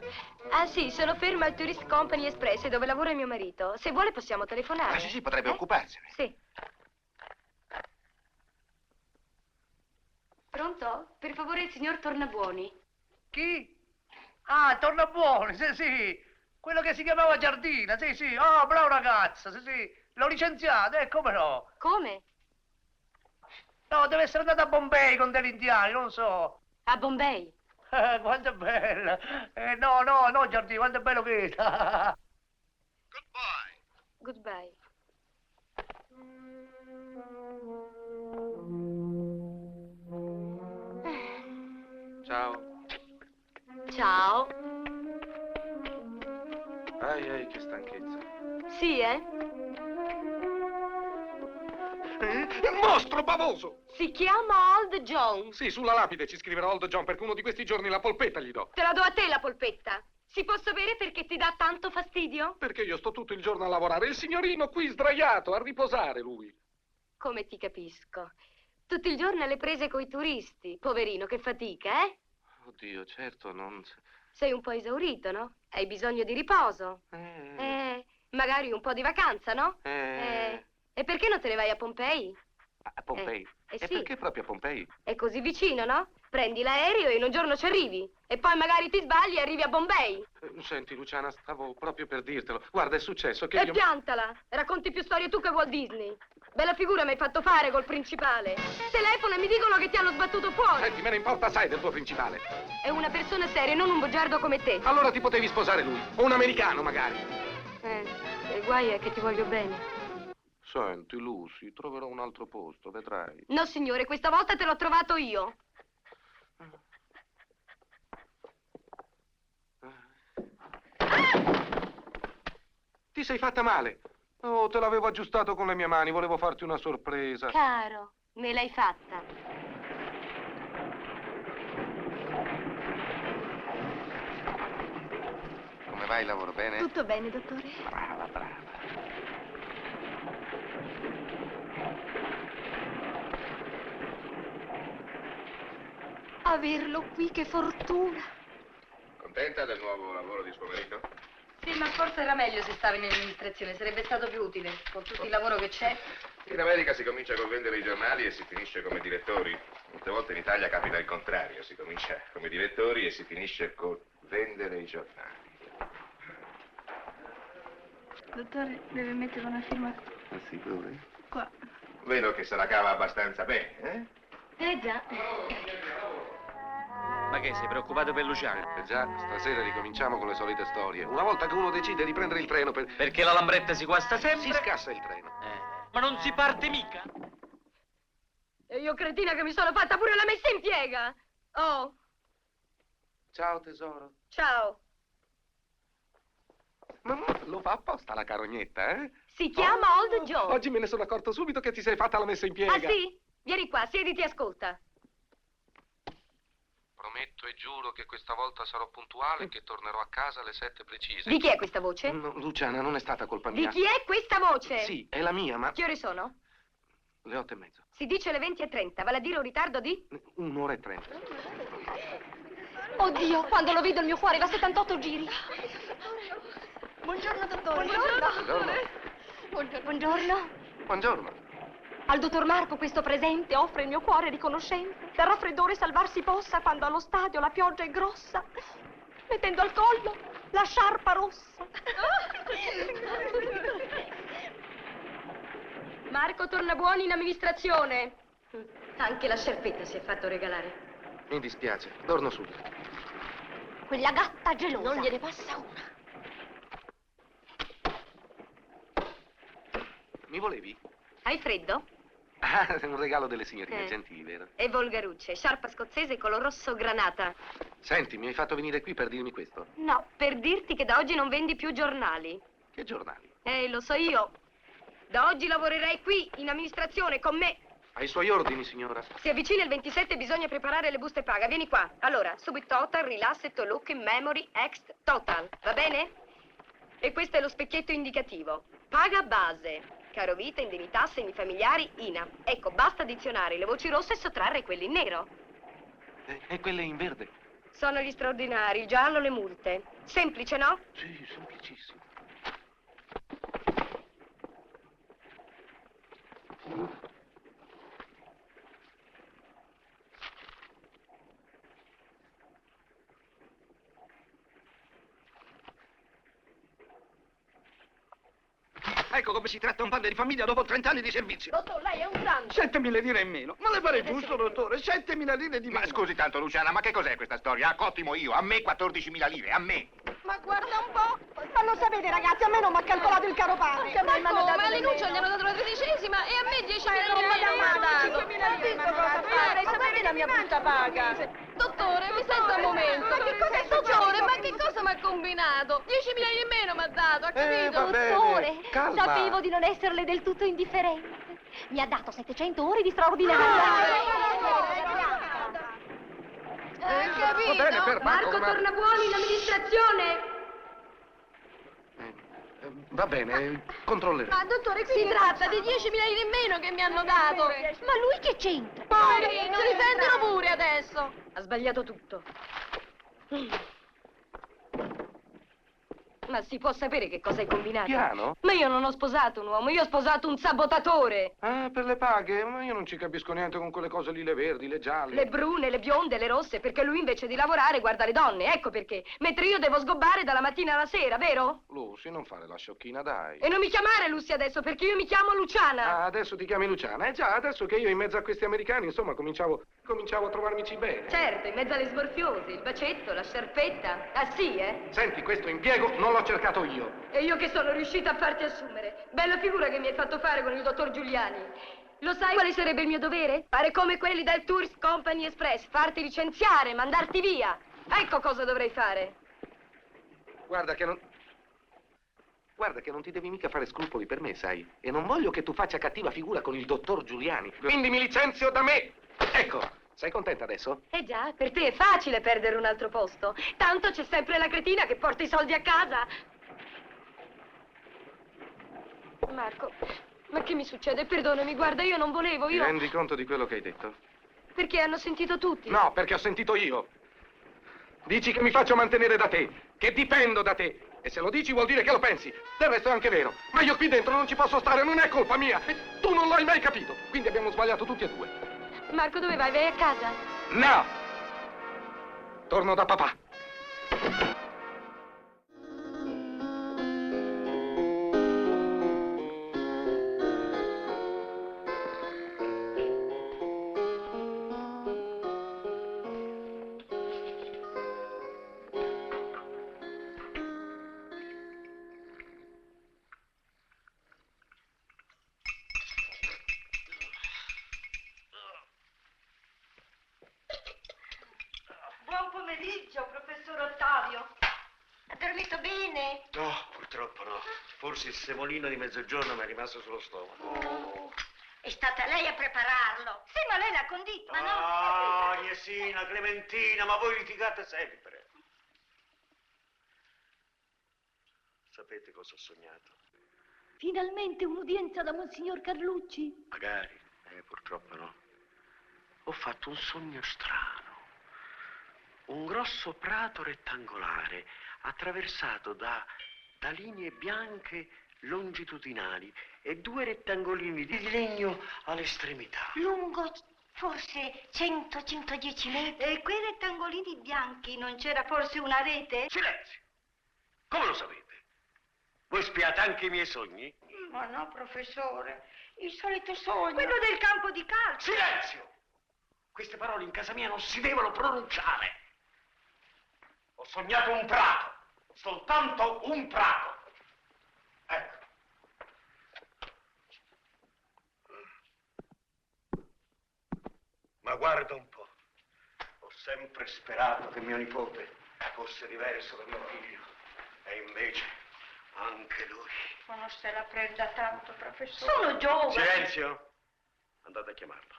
Ah sì, sono ferma al Tourist Company Express dove lavora mio marito. Se vuole possiamo telefonare. Ah, sì, potrebbe occuparsene. Sì. Pronto? Per favore il signor Tornabuoni. Chi? Ah, Tornabuoni, sì. Quello che si chiamava Giardina, sì. Oh, bravo ragazzo, sì. L'ho licenziato, come no? Come? No, deve essere andato a Bombay con degli indiani, non so. A Bombay? Quanto è bello. No, Giardina, quanto è bello che è. Goodbye. Ciao. Ciao. Che stanchezza. Sì, Mostro bavoso! Si chiama Old John. Sì, sulla lapide ci scriverò Old John perché uno di questi giorni la polpetta gli do. Te la do a te la polpetta. Si può sapere perché ti dà tanto fastidio? Perché io sto tutto il giorno a lavorare. Il signorino qui sdraiato, a riposare lui. Come ti capisco. Tutto il giorno alle prese coi turisti. Poverino, che fatica, eh? Oddio, certo, non... Sei un po' esaurito, no? Hai bisogno di riposo. Magari un po' di vacanza, no? E perché non te ne vai a Pompei? A Pompei? Sì. Perché proprio a Pompei? È così vicino, no? Prendi l'aereo e in un giorno ci arrivi. E poi magari ti sbagli e arrivi a Bombay. Senti, Luciana, stavo proprio per dirtelo. Guarda, è successo che E io... piantala. Racconti più storie tu che Walt Disney. Bella figura mi hai fatto fare col principale. Telefono e mi dicono che ti hanno sbattuto fuori. Senti, me ne importa, sai, del tuo principale. È una persona seria, non un bugiardo come te. Allora ti potevi sposare lui. O un americano, magari. Il guaio è che ti voglio bene. Senti, Lucy, troverò un altro posto, vedrai. No, signore, questa volta te l'ho trovato io. Ti sei fatta male. Oh, te l'avevo aggiustato con le mie mani, volevo farti una sorpresa. Caro, me l'hai fatta. Come va il lavoro, bene? Tutto bene, dottore? Brava. Averlo qui, che fortuna. Contenta del nuovo lavoro di suo marito? Sì, ma forse era meglio se stavi in amministrazione, sarebbe stato più utile, con tutto il lavoro che c'è. In America si comincia col vendere i giornali e si finisce come direttori. Molte volte in Italia capita il contrario, si comincia come direttori e si finisce col vendere i giornali. Dottore, deve mettere una firma Sicuro? qua. Vedo che se la cava abbastanza bene, Già. Ma che, sei preoccupato per Luciana? Già, stasera ricominciamo con le solite storie. Una volta che uno decide di prendere il treno per... Perché la lambretta si guasta sempre? Si scassa il treno. Ma non si parte mica? E io cretina che mi sono fatta pure la messa in piega. Oh, Ciao, tesoro. ciao. Mamma, lo fa apposta la carognetta, eh? Si chiama Old John. Oggi me ne sono accorto subito che ti sei fatta la messa in piega. Ah sì? Vieni qua, siediti e ascolta. Prometto e giuro che questa volta sarò puntuale e che tornerò a casa alle 7 precise. Di chi è questa voce? No, Luciana, non è stata colpa Di mia. chi è questa voce? Sì, è la mia, ma... Che ore sono? Le 8:30. Si dice le 20:30, vale a dire un ritardo di? 1:30. Oddio, quando lo vedo il mio cuore va a 78 giri. Buongiorno, dottore. Buongiorno. Buongiorno. Buongiorno. Al dottor Marco questo presente offre il mio cuore riconoscente. Dal raffreddore salvarsi possa quando allo stadio la pioggia è grossa, mettendo al collo la sciarpa rossa. Marco Tornabuoni in amministrazione. Anche la sciarpetta si è fatto regalare. Mi dispiace, torno subito. Quella gatta gelosa. Non gliene passa una. Mi volevi? Hai freddo? Ah, è un regalo delle signorine, Eh. gentili, vero? E volgarucce, sciarpa scozzese color rosso granata. Senti, mi hai fatto venire qui per dirmi questo. No, per dirti che da oggi non vendi più giornali. Che giornali? Lo so io. Da oggi lavorerai qui, in amministrazione, con me. Ai suoi ordini, signora. Si avvicina il 27 e bisogna preparare le buste paga. Vieni qua. Allora, subit total, rilasset, look, memory, ext, total. Va bene? E questo è lo specchietto indicativo. Paga base. Caro vita, indennità, assegni familiari, INA. Ecco, basta addizionare le voci rosse e sottrarre quelle in nero. E quelle in verde? Sono gli straordinari, il giallo, le multe. Semplice, no? Sì, semplicissimo. Ecco come si tratta un padre di famiglia dopo 30 anni di servizio. Dottor, lei è un santo. 7.000 lire in meno. Ma le pare giusto, dottore? 7.000 lire di meno. Ma scusi tanto, Luciana, ma che cos'è questa storia? Ah, cottimo io, a me 14.000 lire, a me. Ma guarda un po'. Ma lo sapete, ragazzi, a me non mi ha calcolato il caro pane. Ma come? A Lenuccio gli hanno dato la 13esima e a me 10.000 non mi hanno dato. 5.000 lire. Vorrei sapere la mia busta paga. Dottore, mi senta un momento. Ma che cosa è successo? Dottore, ma che cosa mi ha combinato? 10.000 lire in meno mi ha dato, ha capito? va bene. Dottore, Calma. sapevo di non esserle del tutto indifferente. Mi ha dato 700 ore di straordinario. Va bene, per Marco ma... Tornabuoni in amministrazione. Va bene, controllerò. Ma dottore, si tratta di 10.000 lire in meno che mi hanno dato. Ma lui che c'entra? Poverino, si sentono pure adesso. Ha sbagliato tutto. Ma si può sapere che cosa hai combinato? Piano? Ma io non ho sposato un uomo, io ho sposato un sabotatore. Ah, per le paghe? Ma io non ci capisco niente con quelle cose lì, le verdi, le gialle. Le brune, le bionde, le rosse, perché lui invece di lavorare guarda le donne, ecco perché. Mentre io devo sgobbare dalla mattina alla sera, vero? Lucy, non fare la sciocchina, dai. E non mi chiamare Lucy adesso, perché io mi chiamo Luciana. Ah, adesso ti chiami Luciana? Eh già, adesso che io in mezzo a questi americani, insomma, cominciavo a trovarmici bene. Certo, in mezzo alle sborfiose, il bacetto, la sciarpetta. Ah sì, eh? Senti, questo impiego non l'ho cercato io. E io che sono riuscita a farti assumere. Bella figura che mi hai fatto fare con il dottor Giuliani. Lo sai quale sarebbe il mio dovere? Fare come quelli del Tourist Company Express, farti licenziare, mandarti via. Ecco cosa dovrei fare. Guarda che non ti devi mica fare scrupoli per me, sai? E non voglio che tu faccia cattiva figura con il dottor Giuliani. Quindi mi licenzio da me. Ecco, sei contenta adesso? Eh già, per te è facile perdere un altro posto. Tanto c'è sempre la cretina che porta i soldi a casa. Marco, ma che mi succede? Perdonami, guarda, io non volevo, Ti io... rendi conto di quello che hai detto? Perché hanno sentito tutti. No, perché ho sentito io. Dici che mi faccio mantenere da te, che dipendo da te. E se lo dici vuol dire che lo pensi. Del resto è anche vero. Ma io qui dentro non ci posso stare, non è colpa mia. E tu non l'hai mai capito. Quindi abbiamo sbagliato tutti e due. Marco, dove vai? Vai a casa? No! Torno da papà. Buon pomeriggio, professor Ottavio. Ha dormito bene? No, purtroppo no. Forse il semolino di mezzogiorno mi è rimasto sullo stomaco. Oh. È stata lei a prepararlo. Sì, ma lei l'ha condito. Ma no. Ah, Iesina, Clementina, ma voi litigate sempre. Sapete cosa ho sognato? Finalmente un'udienza da Monsignor Carlucci. Magari, purtroppo no. Ho fatto un sogno strano. Un grosso prato rettangolare attraversato da linee bianche longitudinali e 2 rettangolini di legno all'estremità. Lungo forse 100-110 metri. E quei rettangolini bianchi non c'era forse una rete? Silenzio! Come lo sapete? Voi spiate anche i miei sogni? Ma no, professore, il solito sogno. Quello del campo di calcio. Silenzio! Queste parole in casa mia non si devono pronunciare. Ho sognato un prato, soltanto un prato. Ecco. Ma guarda un po', ho sempre sperato che mio nipote fosse diverso da mio figlio, e invece anche lui. Ma non se la prenda tanto, professore. Sono giovane. Silenzio! Andate a chiamarlo.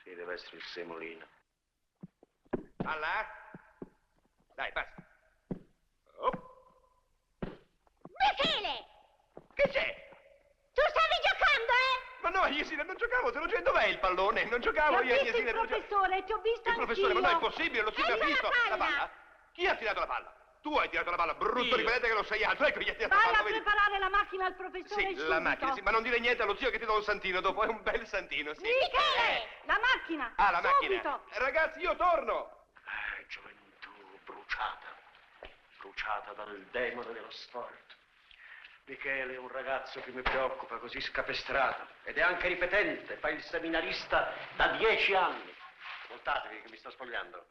Sì, deve essere il Semolino. Alla? Dai, basta. Oh. Michele! Che c'è? Tu stavi giocando, Ma no, Iesina, non giocavo, te lo giuro, dov'è il pallone? Non giocavo io, Iesina, non giocavo. professore, ti ho visto Il professore, ma no, è possibile, lo si E ha io visto. la palla. Chi ha tirato la palla? Tu hai tirato la palla, brutto, Io. ripetete che lo sei altro, ecco, gli ha tirato la Vai palla, a vedi? preparare la macchina al professore Sì, subito. la macchina, sì, ma non dire niente allo zio che ti do un santino dopo, è un bel santino, sì. Michele! La macchina! Ah, la macchina. Subito! Ragazzi, io torno. Gioventù bruciata dal demone dello sport. Michele è un ragazzo che mi preoccupa, così scapestrato, ed è anche ripetente, fa il seminarista da 10 anni. Voltatevi che mi sto spogliando.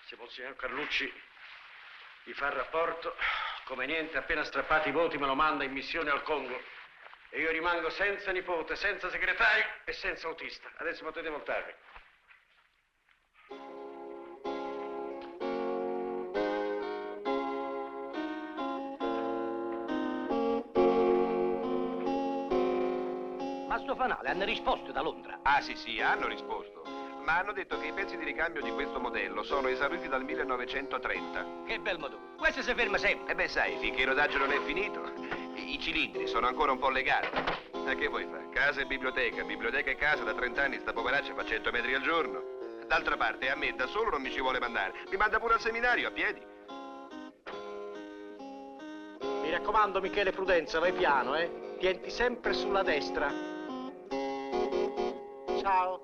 Se Monsignor Carlucci gli fa il rapporto, come niente, appena strappati i voti me lo manda in missione al Congo. E io rimango senza nipote, senza segretario e senza autista. Adesso potete voltarvi. Ma sto fanale, hanno risposto da Londra. Ah, sì, hanno risposto. Ma hanno detto che i pezzi di ricambio di questo modello sono esauriti dal 1930. Che bel motore. Questo si ferma sempre. E beh, sai, finché il rodaggio non è finito, i cilindri sono ancora un po' legati. Ma che vuoi fare? Casa e biblioteca e casa, da 30 anni sta poveraccia fa 100 metri al giorno. D'altra parte, a me da solo non mi ci vuole mandare. Mi manda pure al seminario, a piedi. Mi raccomando, Michele, prudenza, vai piano, Tienti sempre sulla destra. Ciao.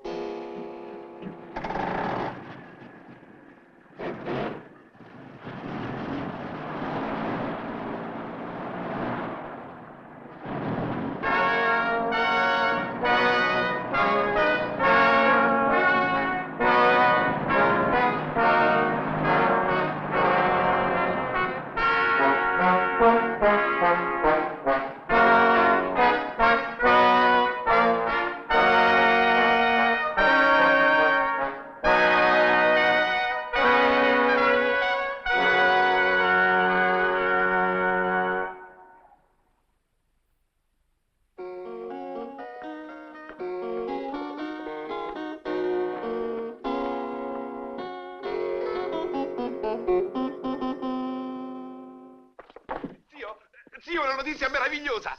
Zio, una notizia meravigliosa.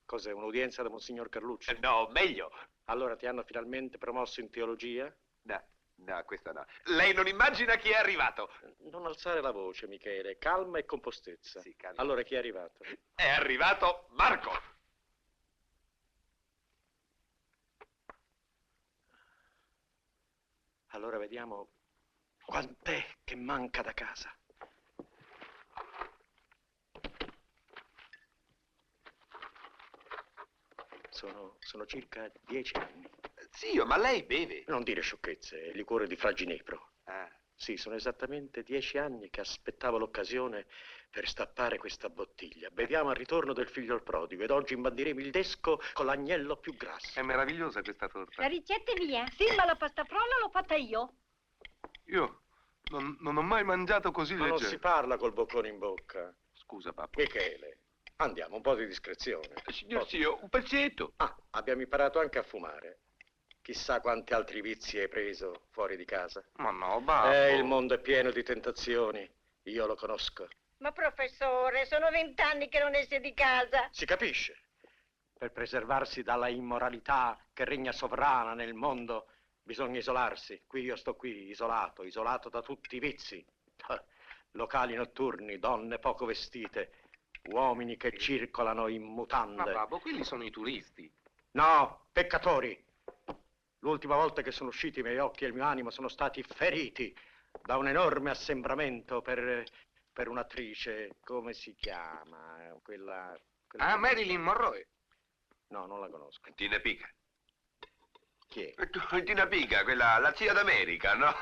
Cos'è, un'udienza da Monsignor Carlucci? No, meglio. Allora ti hanno finalmente promosso in teologia? No, questa no. Lei non immagina chi è arrivato. Non alzare la voce, Michele, calma e compostezza. Sì, calma. Allora chi è arrivato? È arrivato Marco. Allora vediamo quant'è che manca da casa. Sono circa 10 anni. Zio, ma lei beve? Non dire sciocchezze, è liquore di fraginepro. Ah. Sì, sono esattamente 10 anni che aspettavo l'occasione per stappare questa bottiglia. Beviamo al ritorno del figlio al prodigo ed oggi imbandiremo il desco con l'agnello più grasso. È meravigliosa questa torta. La ricetta è mia. Sì, ma la pasta frolla l'ho fatta io. Io? Non ho mai mangiato così Ma non leggero. si parla col boccone in bocca. Scusa, papà. Michele, andiamo, un po' di discrezione. Signor zio, un pezzetto. Ah, abbiamo imparato anche a fumare. Chissà quanti altri vizi hai preso fuori di casa. Ma no, babbo. Il mondo è pieno di tentazioni. Io lo conosco. Ma professore, sono 20 anni che non esce di casa. Si capisce. Per preservarsi dalla immoralità che regna sovrana nel mondo, bisogna isolarsi. Qui io sto qui, isolato da tutti i vizi. Locali notturni, donne poco vestite, uomini che circolano in mutande. Ma babbo, quelli sono i turisti. No, peccatori. L'ultima volta che sono usciti i miei occhi e il mio animo sono stati feriti da un enorme assembramento per un'attrice, come si chiama? Quella... Ah, Marilyn Monroe. No, non la conosco. Tina Pica. Chi è? Tina Pica, quella, la zia d'America, no?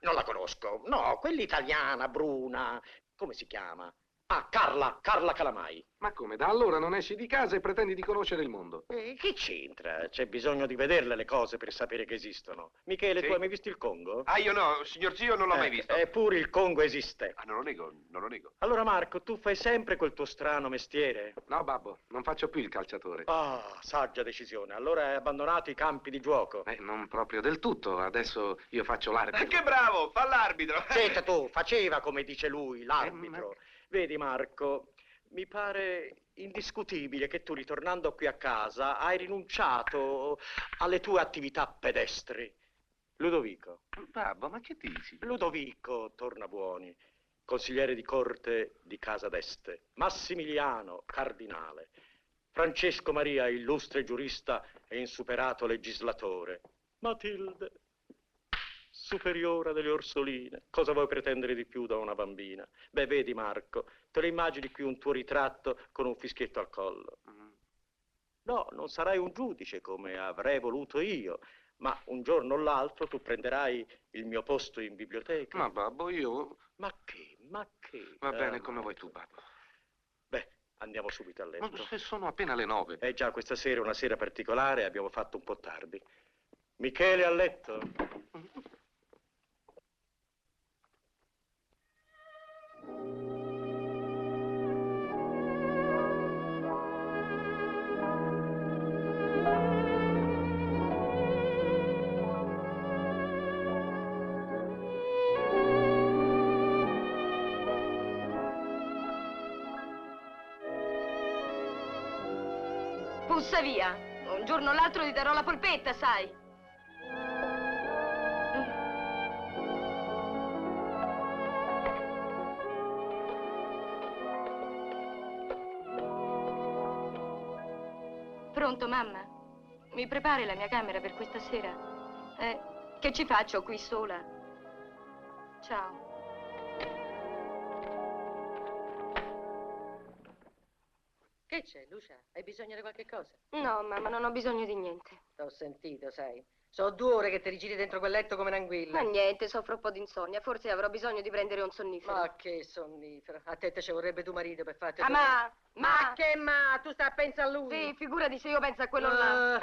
Non la conosco. No, quell'italiana, bruna, come si chiama? Ah, Carla Calamai. Ma come, da allora non esci di casa e pretendi di conoscere il mondo? Che c'entra? C'è bisogno di vederle le cose per sapere che esistono. Michele, Sì. tu hai mai visto il Congo? Ah, io no, signor zio, non l'ho mai visto. Eppure il Congo esiste. Ah, non lo nego, non lo nego. Allora Marco, tu fai sempre quel tuo strano mestiere? No, babbo, non faccio più il calciatore. Ah, saggia decisione. Allora hai abbandonato i campi di gioco. Non proprio del tutto, adesso io faccio l'arbitro. Che bravo, fa l'arbitro. Senta tu, faceva come dice lui, l'arbitro. Vedi Marco, mi pare indiscutibile che tu, ritornando qui a casa, hai rinunciato alle tue attività pedestri. Ludovico. Babbo, ma che dici? Ludovico Tornabuoni, consigliere di corte di Casa d'Este. Massimiliano, cardinale. Francesco Maria, illustre giurista e insuperato legislatore. Matilde, superiora delle Orsoline. Cosa vuoi pretendere di più da una bambina? Beh, vedi Marco, te lo immagini qui un tuo ritratto con un fischietto al collo. No, non sarai un giudice come avrei voluto io, ma un giorno o l'altro tu prenderai il mio posto in biblioteca. Ma babbo, io... Ma che? Va bene, come vuoi tu, babbo. Beh, andiamo subito a Ma letto. se sono appena le 9. Già, questa sera è una sera particolare, abbiamo fatto un po' tardi. Michele, a letto? Pussa via. Un giorno o l'altro ti darò la polpetta, sai. Pronto, mamma? Mi prepari la mia camera per questa sera? Che ci faccio qui sola? Ciao. Che c'è, Lucia? Hai bisogno di qualche cosa? No, mamma, non ho bisogno di niente. T'ho sentito, sai. So 2 ore che ti rigiri dentro quel letto come un'anguilla. Ma niente, soffro un po' di insonnia. Forse avrò bisogno di prendere un sonnifero. Ma che sonnifero. A te ci vorrebbe tuo marito per farti... Ah, Ma che ma? Tu stai a pensare a lui? Sì, figurati se io penso a quello là.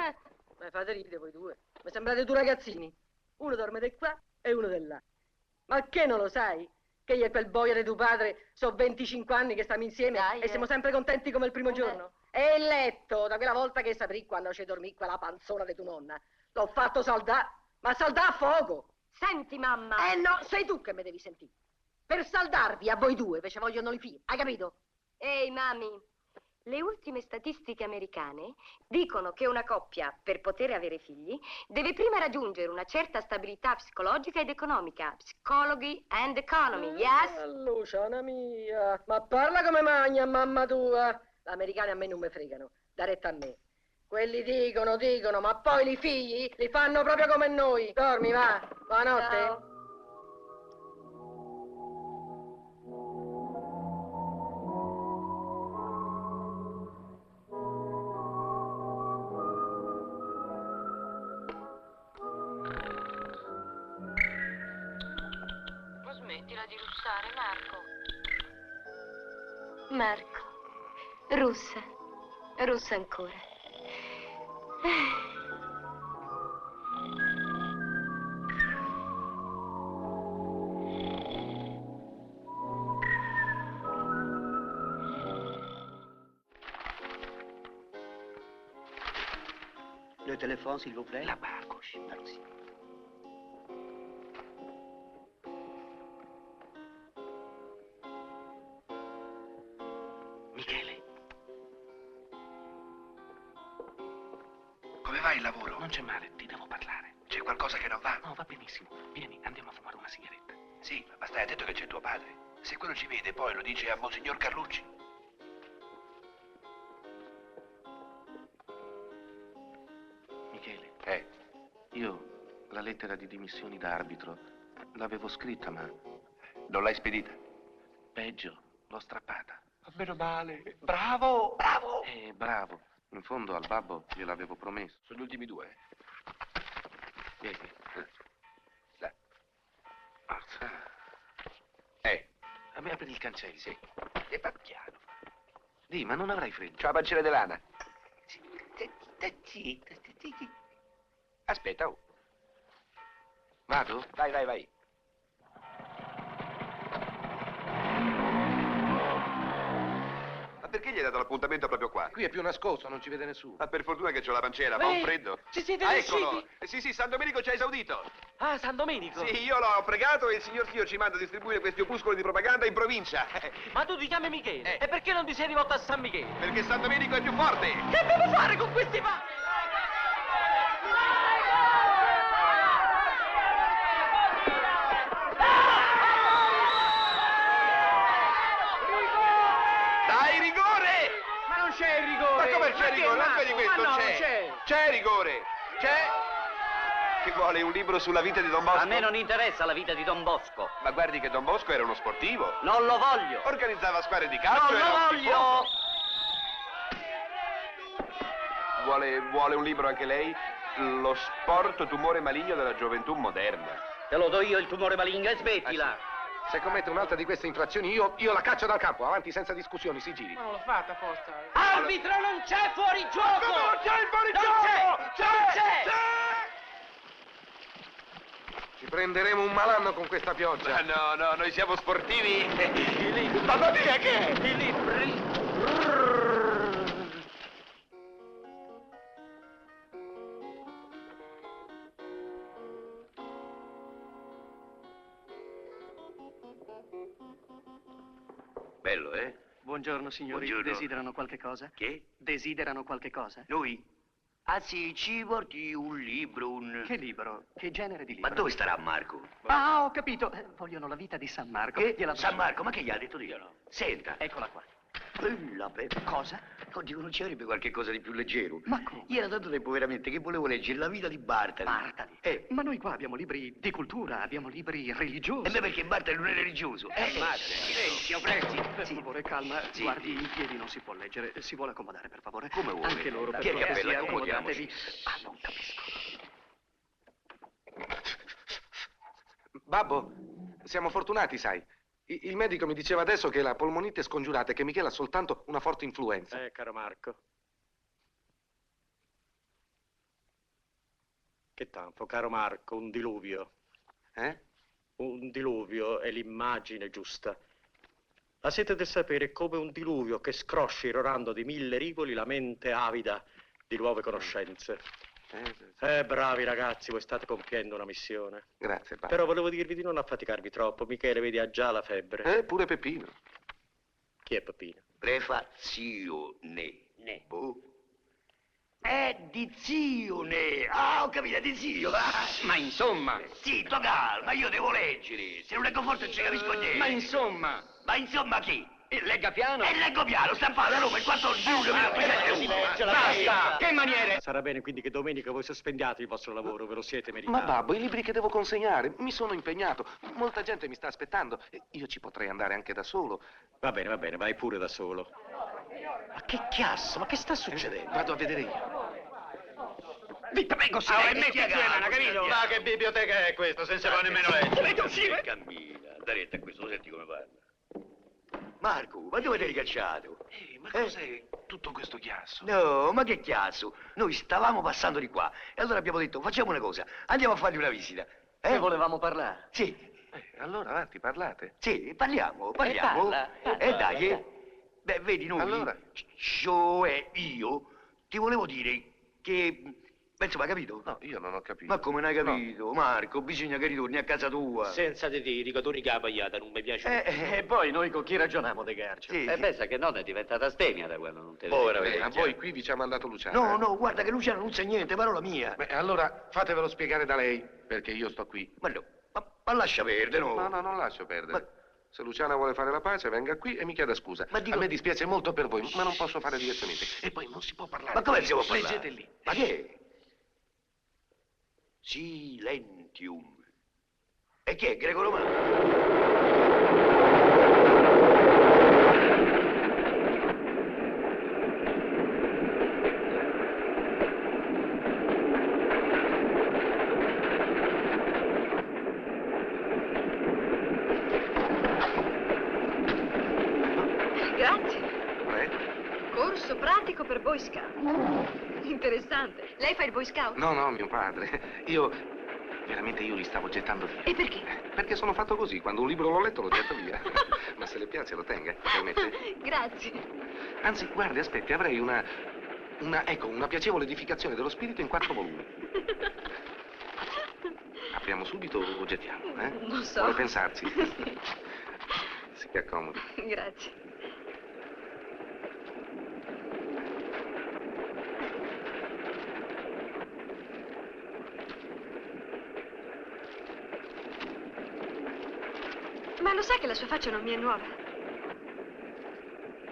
Ma fate ridere voi due. Mi sembrate 2 ragazzini. Uno dorme di qua e uno di là. Ma che non lo sai? Che io e quel boia di tuo padre so 25 anni che stiamo insieme Dai, e siamo sempre contenti come il primo giorno. E il letto, da quella volta che saprì quando ci dormì quella panzona di tua nonna, l'ho fatto saldà, ma saldà a fuoco. Senti, mamma. No, sei tu che mi devi sentire. Per saldarvi a voi due, invece vogliono i figli, hai capito? Ehi, mami, le ultime statistiche americane dicono che una coppia, per poter avere figli, deve prima raggiungere una certa stabilità psicologica ed economica. Psychology and economy, yes? Luciana mia, ma parla come magna, mamma tua. Gli americani a me non mi fregano, da retta a me. Quelli dicono, ma poi i figli li fanno proprio come noi. Dormi, va. Buonanotte. Ciao. Ma smettila di russare, Marco. Marco, russa ancora. le téléphone, s'il vous plaît? Là-bas, à gauche. Merci. Michele. Come va il lavoro? Non c'è male, ti devo parlare. C'è qualcosa che non va? No, va benissimo. Vieni, andiamo a fumare una sigaretta. Sì, ma stai attento che c'è tuo padre. Se quello ci vede, poi lo dice a Monsignor Carlucci. Michele. Io la lettera di dimissioni da arbitro l'avevo scritta, ma non l'hai spedita? Peggio, l'ho strappata. Meno male. Bravo! Bravo! Bravo. In fondo al babbo gliel'avevo promesso. Sono gli ultimi due. Vieni. Là. A me apri il cancello. Sì. E va piano. Dì, ma non avrai freddo? C'ho la pancina di lana. Aspetta, oh. Vado? Vai, vai, vai. Ma perché gli hai dato l'appuntamento proprio qua? Qui è più nascosto, non ci vede nessuno. Ma per fortuna che c'ho la pancera, fa un freddo. Ci siete Eccolo! riusciti? Sì, sì, San Domenico ci ha esaudito. Ah, San Domenico? Sì, io l'ho pregato e il signor Dio ci manda a distribuire questi opuscoli di propaganda in provincia. Ma tu ti chiami Michele? E perché non ti sei rivolto a San Michele? Perché San Domenico è più forte. Che devo fare con questi pazzi? Dai, rigore! Ma non c'è il rigore! Ma come c'è rigore? Non vedi questo? Ma no, C'è! c'è! C'è rigore! C'è! Che vuole un libro sulla vita di Don Bosco? A me non interessa la vita di Don Bosco. Ma guardi che Don Bosco era uno sportivo. Non lo voglio. Organizzava squadre di calcio. Non era lo un voglio. tifoso. Vuole un libro anche lei? Lo sport tumore maligno della gioventù moderna. Te lo do io il tumore maligno e smettila. Se commette un'altra di queste infrazioni, io la caccio dal campo. Avanti senza discussioni, si giri. Ma non l'ho fatta apposta. Arbitro, non c'è fuorigioco! Come non c'è il fuorigioco? Non c'è! Non c'è! Ci prenderemo un malanno con questa pioggia. Ma no, noi siamo sportivi. Mamma mia, che è? I libri. Bello, eh? Buongiorno, signori. Buongiorno. Desiderano qualche cosa? Che? Desiderano qualche cosa? Noi? Ah sì, ci porti un libro, un... Che libro? Che genere di libro? Ma dove starà Marco? Ah, ho capito. Vogliono la vita di San Marco. Che? Gliela San Marco, ma che gli ha detto Dio? Senta. Eccola qua. Quella cosa? Oddio, non ci avrebbe qualche cosa di più leggero? Ma come? Io era tanto tempo veramente che volevo leggere La vita di Bartali. Bartali? Ma noi qua abbiamo libri di cultura, abbiamo libri religiosi. E me perché Bartali non è religioso? Silenzio, presti. Per Sì. favore, calma. Sì. Guardi, in piedi non si può leggere. Si vuole accomodare, per favore. Come vuole? Anche loro, per Tieni il cortesia, cappello, accomodiamoci. accomodatevi. Ah, non capisco. Babbo, siamo fortunati, sai. Il medico mi diceva adesso che la polmonite è scongiurata e che Michele ha soltanto una forte influenza. Caro Marco. Che tanto, caro Marco, un diluvio. Un diluvio è l'immagine giusta. La sete del sapere è come un diluvio che scroscia irorando di 1000 rivoli la mente avida di nuove conoscenze. Bravi ragazzi, voi state compiendo una missione. Grazie, babbo. Però volevo dirvi di non affaticarvi troppo. Michele, vedi, ha già la febbre. Pure Peppino. Chi è Peppino? Prefazione. Boh. È di zione. Ah, ho capito, è di zio. Ma insomma. Zitto, calma, io devo leggere. Se non leggo forte non ci capisco niente. Ma insomma. Ma insomma chi? Legga piano. E leggo piano, stampato a Roma il 14 luglio 1901. Basta! Che maniere! Sarà bene quindi che domenica voi sospendiate il vostro lavoro, ve lo siete meritato. Ma babbo, i libri che devo consegnare, mi sono impegnato. Molta gente mi sta aspettando. Io ci potrei andare anche da solo. Va bene, vai pure da solo. Ma che chiasso? Ma che sta succedendo? Vado a vedere io. Vi prego, metti insieme, capito? Ma che biblioteca è questa, senza poi nemmeno leggere? uscire? Cammina, dai retta a questo, senti come parla. Marco, ma dove ti hai cacciato? Ma cos'è tutto questo chiasso? No, ma che chiasso? Noi stavamo passando di qua e allora abbiamo detto facciamo una cosa, andiamo a fargli una visita. Ne volevamo parlare? Sì, Allora avanti, parlate. sì, parliamo. parla. Dai, Beh, vedi, noi, Allora? cioè io, ti volevo dire che Ma insomma, capito? No, io non ho capito. Ma come non hai capito? Marco, bisogna che ritorni a casa tua. Senza di te, dico, tu riga pagliata, non mi piace. E poi noi con chi ragioniamo De Garcio? Sì, sì. Pensa che nonna è diventata stemia da quando non te Povera A vecchia. voi qui vi ci ha mandato Luciano. No, no, guarda che Luciano non sa niente, parola mia. Beh, allora fatevelo spiegare da lei, perché io sto qui. Ma no, ma lascia perdere, no? No, no, non lascio perdere. Ma- Se Luciana vuole fare la pace, venga qui e mi chieda scusa. Ma dico- A me dispiace molto per voi, ma non posso fare diversamente. E poi non si può parlare. Ma come si può parlare? Leggete lì. Ma che è? Silentium. E chi è? Greco-romano? Grazie. Prego. Corso pratico per Boy Scout. Interessante. Lei fa il Boy Scout? No, no, mio padre. Veramente io li stavo gettando via. E perché? Perché sono fatto così. Quando un libro l'ho letto lo getto via. Ma se le piace lo tenga, permette? Grazie. Anzi, guardi, aspetti, avrei una piacevole edificazione dello spirito in 4 volumi. Apriamo subito o gettiamo, eh? Non so. Vuole pensarci? Si accomodi. Grazie. Ma lo sa che la sua faccia non mi è nuova?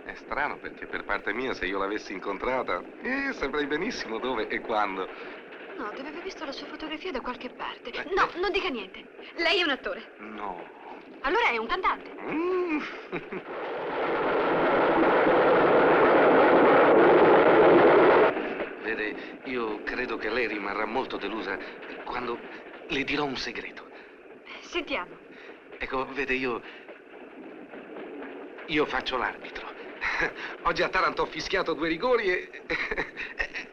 È strano perché per parte mia, se io l'avessi incontrata, saprei benissimo dove e quando. No, deve aver visto la sua fotografia da qualche parte. No, non dica niente. Lei è un attore. No. Allora è un cantante. Vede, io credo che lei rimarrà molto delusa quando le dirò un segreto. Sentiamo. Ecco, vede, io faccio l'arbitro. Oggi a Taranto ho fischiato 2 rigori e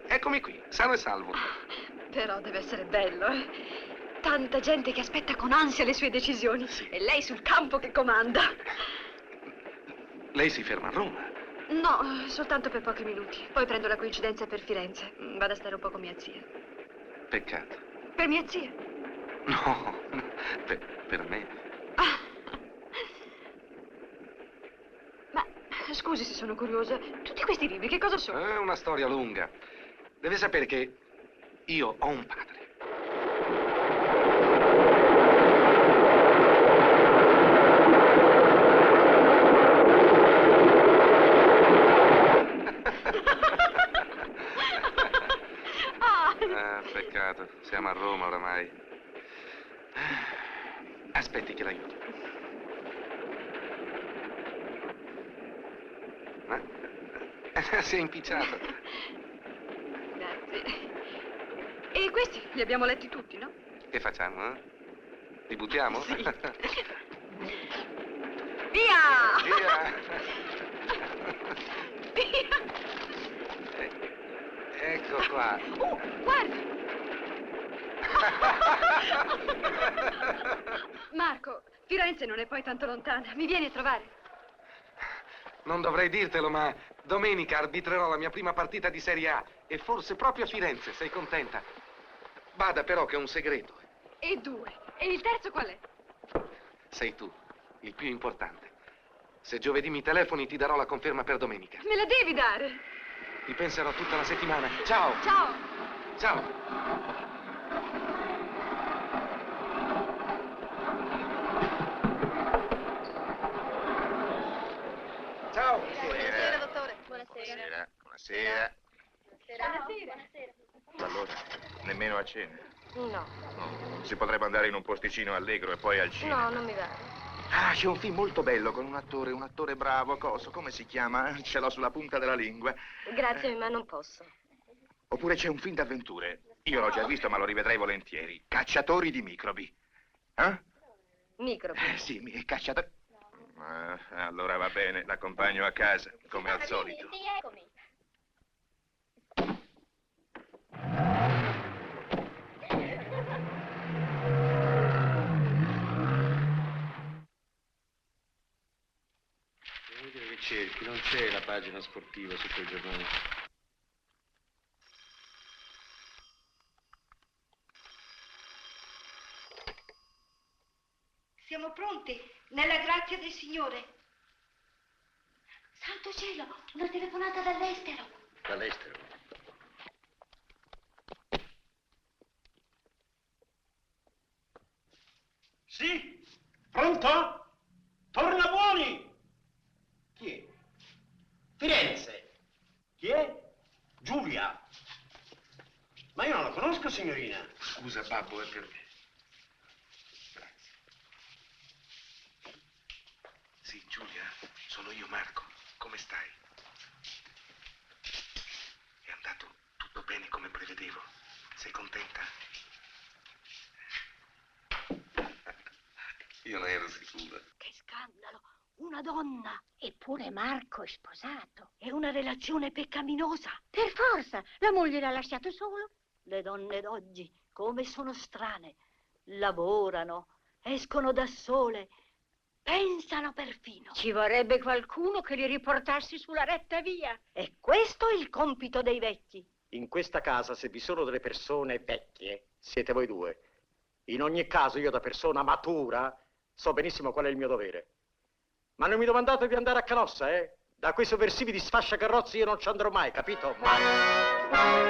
eccomi qui, sano e salvo. Però deve essere bello, eh? Tanta gente che aspetta con ansia le sue decisioni. E lei sul campo che comanda. Lei si ferma a Roma. No, soltanto per pochi minuti. Poi prendo la coincidenza per Firenze. Vado a stare un po' con mia zia. Peccato. Per mia zia? No, per me. Ma scusi se sono curiosa. Tutti questi libri che cosa sono? È una storia lunga. Deve sapere che io ho un padre. Peccato, siamo a Roma oramai. Aspetti che l'aiuto. Si è impicciato. Grazie. E questi li abbiamo letti tutti, no? Che facciamo, eh? Li buttiamo? Sì. Via! Via! Via! Ecco qua. Guarda! Marco, Firenze non è poi tanto lontana. Mi vieni a trovare? Non dovrei dirtelo, ma domenica arbitrerò la mia prima partita di Serie A e forse proprio a Firenze. Sei contenta? Bada però che è un segreto. E 2. E il terzo qual è? Sei tu, il più importante. Se giovedì mi telefoni ti darò la conferma per domenica. Me la devi dare. Ti penserò tutta la settimana. Ciao! Ciao! Ciao! Ciao! Buonasera, dottore. Buonasera. Buonasera. Buonasera. Allora, nemmeno a cena. No. Non si potrebbe andare in un posticino allegro e poi al cinema. No, non mi va. Ah, c'è un film molto bello con un attore bravo, coso, come si chiama? Ce l'ho sulla punta della lingua. Grazie, ma non posso. Oppure c'è un film d'avventure. Io l'ho già visto, ma lo rivedrei volentieri. Cacciatori di microbi. Eh? Microbi. Sì, cacciatori. Allora va bene, l'accompagno a casa, come al solito. Sì, eccomi. Che cerchi, non c'è la pagina sportiva su quel giornale. siamo pronti, nella grazia del Signore. Santo cielo, una telefonata dall'estero. Dall'estero. Sì? Pronto? Tornabuoni! Chi è? Firenze. Chi è? Giulia. Ma io non la conosco, signorina. Scusa, babbo, è per me. Grazie. Sì, Giulia, sono io, Marco. Come stai? È andato tutto bene come prevedevo. Sei contenta? Io non ero sicuro. Che scandalo! Una donna! Eppure Marco è sposato. È una relazione peccaminosa. Per forza! La moglie l'ha lasciato solo. Le donne d'oggi, come sono strane. Lavorano, escono da sole, pensano perfino. Ci vorrebbe qualcuno che li riportassi sulla retta via. E questo è il compito dei vecchi. In questa casa, se vi sono delle persone vecchie, siete voi due. In ogni caso, io da persona matura so benissimo qual è il mio dovere. Ma non mi domandate di andare a Canossa, eh? Da quei sovversivi di sfasciacarrozzi io non ci andrò mai, capito? Mai.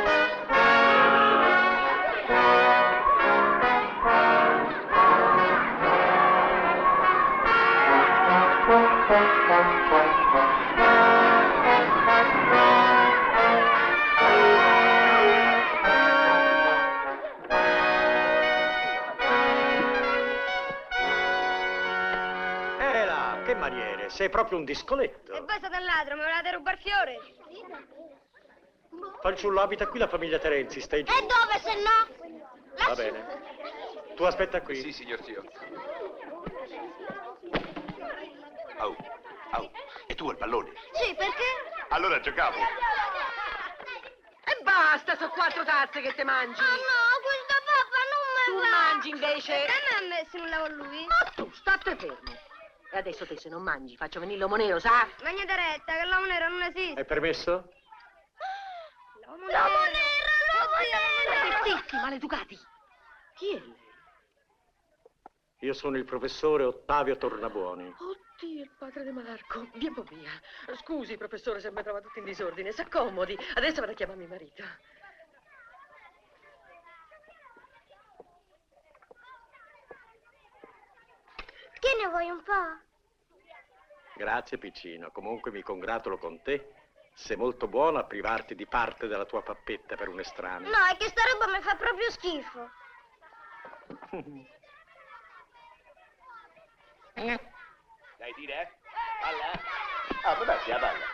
Che maniere, sei proprio un discoletto. E voi siete un ladro, mi volete rubare fiore? Fanciullo, abita qui la famiglia Terenzi, stai giù. E dove se no? Va bene. Tu aspetta qui. Sì, signor zio. Au, au. E tu al pallone? Sì, perché? Allora giocavo. E basta, sono 4 tazze che te mangi. Ah no, questo papà non me Tu va. mangi invece. E me l'ha messo in un lavoro lui? Ma tu, state fermo. E adesso te se non mangi, faccio venire l'uomo nero, sa? Magnate retta, che l'uomo nero non esiste. Hai permesso? L'uomo nero! Zitti, maleducati. Chi è lei? Io sono il professore Ottavio Tornabuoni. Oddio, il padre di Marco. Vieni un po' via. Scusi, professore, se mi trova tutto in disordine. S'accomodi. Adesso vado a chiamare mio marito. Che ne vuoi un po'? Grazie, piccino. Comunque mi congratulo con te. Sei molto buono a privarti di parte della tua pappetta per un estraneo. No, è che sta roba mi fa proprio schifo. Dai, tira. Palla. Ah, ma dai, la palla.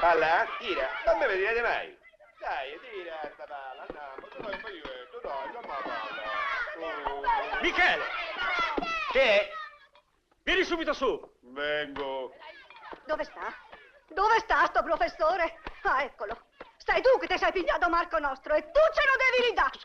Palla, tira. Non mi vedete mai. Dai, tira sta palla. Andiamo. Tu dai, dammi la palla. Michele! Che è? Vieni subito su. Vengo. Dove sta? Dove sta sto professore? Ah, eccolo. Stai tu che ti sei pigliato Marco nostro e tu ce lo devi ridare.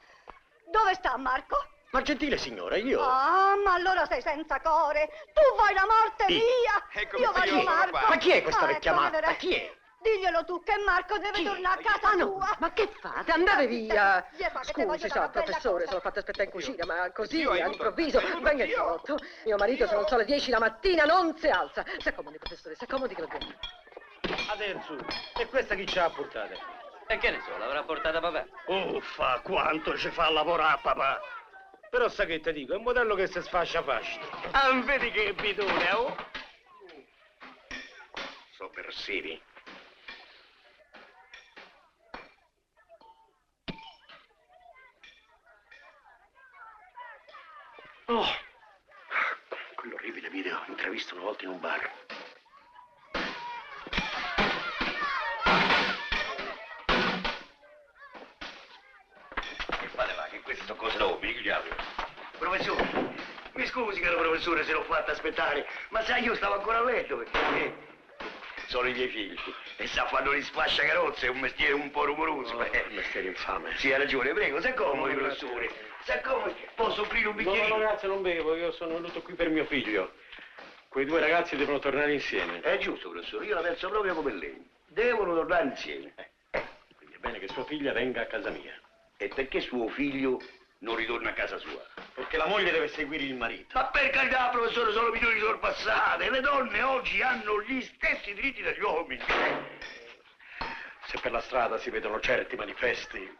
Dove sta Marco? Ma gentile signora, io... Ah, ma allora sei senza core. Tu vuoi la morte Sì. mia. Eccomi, Io voglio signora, Marco. qua. Ma chi è questa Ah, vecchia ecco, matta? vedrai. Chi è? Diglielo tu che Marco deve tornare a casa tua. Ma che fate? Andate via. Gli fa che te voglio Scusi, dare una sa, bella professore, cosa. sono fatta aspettare in cucina, ma così, Zio, aiuto, all'improvviso. aiuto, Venga il zio. salotto. Mio marito, se non sono le 10 la mattina, non si alza. Si accomodi, professore, si accomodi che lo devo. Adesso. E questa chi ci ha portata? E che ne so, l'avrà portata papà. Uffa, quanto ci fa lavorare, papà. Però sa che ti dico, è un modello che si sfascia facile. Ah, vedi che bidone, oh? Sopversivi. Oh, quell'orribile video intravisto una volta in un bar. Che fate là? Che queste sono cose nobili, che diavolo? Professore, mi scusi caro professore se l'ho fatta aspettare, ma sai io stavo ancora a letto perché sono i miei figli e sa fanno gli sfasciacarrozze, è un mestiere un po' rumoroso. Un mestiere infame. Sì, ha ragione, prego, si accomodi professore, si accomodi, posso offrire un No, bicchierino? no, ragazzi, non bevo, io sono venuto qui per mio figlio. Quei due ragazzi devono tornare insieme. È giusto professore, io la penso proprio come lei, devono tornare insieme. Quindi è bene che sua figlia venga a casa mia. E perché suo figlio non ritorna a casa sua? Perché la moglie deve seguire il marito. Ma per carità, professore, sono milioni sorpassate. Le donne oggi hanno gli stessi diritti degli uomini. Se per la strada si vedono certi manifesti,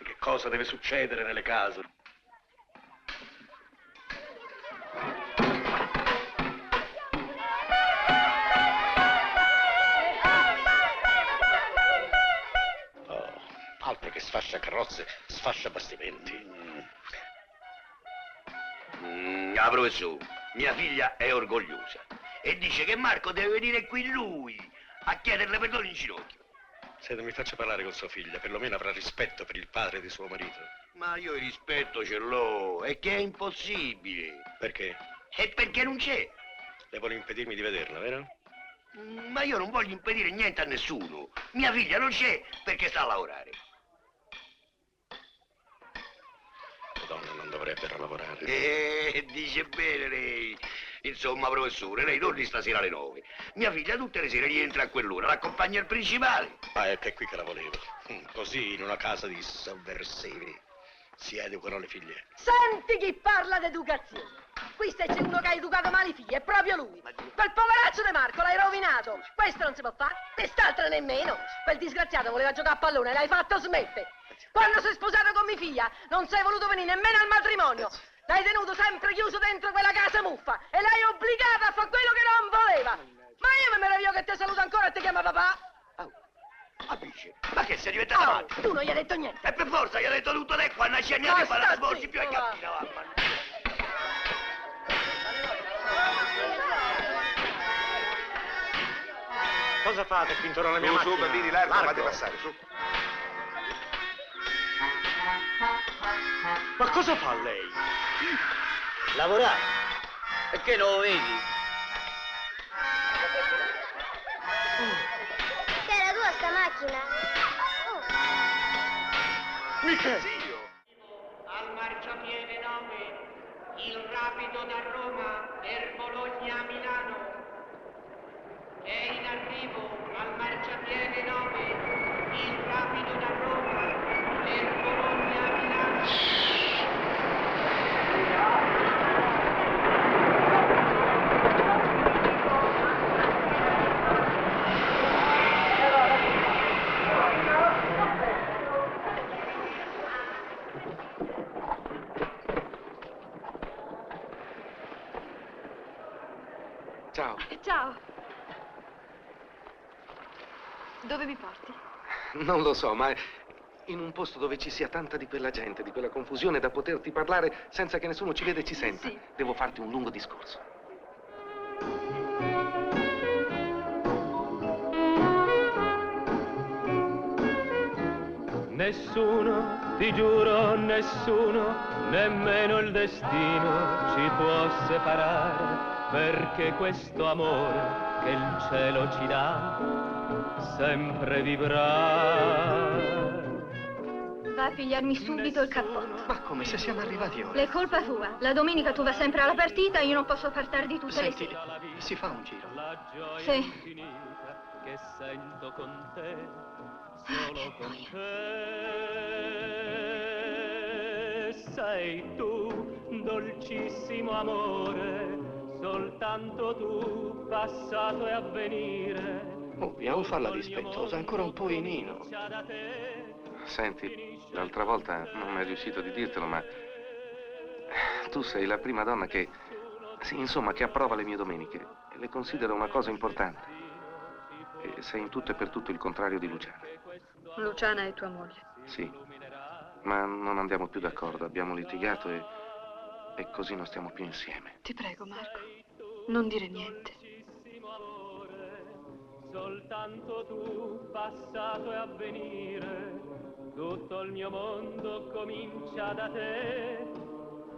che cosa deve succedere nelle case? Oh, altro che sfascia carrozze, sfascia bastimenti. Ah, professore, mia figlia è orgogliosa e dice che Marco deve venire qui lui a chiederle perdono in ginocchio. Se non mi faccia parlare con sua figlia, perlomeno avrà rispetto per il padre di suo marito. Ma io il rispetto ce l'ho, è che è impossibile. Perché? E perché non c'è? Le vuole impedirmi di vederla, vero? Ma io non voglio impedire niente a nessuno. Mia figlia non c'è perché sta a lavorare. Le donne non dovrebbero lavorare. Dice bene lei. Insomma, professore, lei torni stasera alle 9. Mia figlia tutte le sere rientra a quell'ora, l'accompagna il principale. Ah, è che è qui che la volevo. Così, in una casa di sovversivi, si educano le figlie. Senti chi parla d'educazione. Qui se c'è uno che ha educato male i figli, è proprio lui. Quel poveraccio di Marco l'hai rovinato. Questo non si può fare, quest'altro nemmeno. Quel disgraziato voleva giocare a pallone, l'hai fatto smettere. Quando sei sposato con mia figlia, non sei voluto venire nemmeno al matrimonio. L'hai tenuto sempre chiuso dentro quella casa muffa e l'hai obbligato a fare quello che non voleva. Ma io mi meraviglio che ti saluta ancora e ti chiama papà. Capisci? Ma che sei diventata matta? Tu non gli hai detto niente. E per forza gli ha detto tutto lei quando ci andiamo a fare la sborsi più e cammina, mamma. Cosa fate qui intorno alla mia Su, macchina? su, bambini, largo, Marco. fate passare, su. Ma cosa fa lei? Lavorare. Perché non lo vedi? Che è la tua sta macchina? Mica! Al marciapiede 9, il rapido da Roma per Bologna a Milano. È in arrivo al marciapiede 9, il rapido da Roma per Bologna a Milano. Ciao. Ciao. Dove mi porti? Non lo so, ma in un posto dove ci sia tanta di quella gente, di quella confusione, da poterti parlare senza che nessuno ci veda e ci senta. Sì. Devo farti un lungo discorso. Nessuno, ti giuro, nessuno, nemmeno il destino ci può separare, perché questo amore che il cielo ci dà sempre vivrà. Va a pigliarmi subito il cappotto. Ma come, se siamo arrivati ora? È colpa tua. La domenica tu vai sempre alla partita e io non posso far tardi tutte le Senti, sere. si fa un giro. La gioia Sì. infinita che sento con te, solo con te. Sei tu, dolcissimo amore, soltanto tu, passato e avvenire. Oh, dobbiamo farla rispettosa, ancora un poenino. Senti, l'altra volta non mi è riuscito di dirtelo, ma tu sei la prima donna che, sì, insomma, che approva le mie domeniche e le considera una cosa importante. E sei in tutto e per tutto il contrario di Luciana. Luciana è tua moglie. Sì, ma non andiamo più d'accordo, abbiamo litigato e così non stiamo più insieme. Ti prego, Marco, non dire niente. Soltanto tu, passato e avvenire, tutto il mio mondo comincia da te,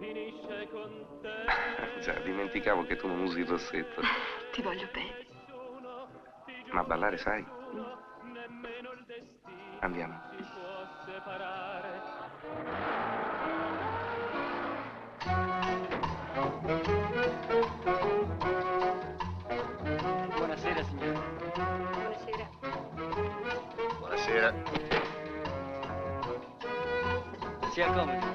finisce con te. Già, dimenticavo che tu non usi il rossetto. Ti voglio bene. Ma ballare sai? Andiamo. Buonasera, signore. Buonasera. Buonasera. Si accomodi.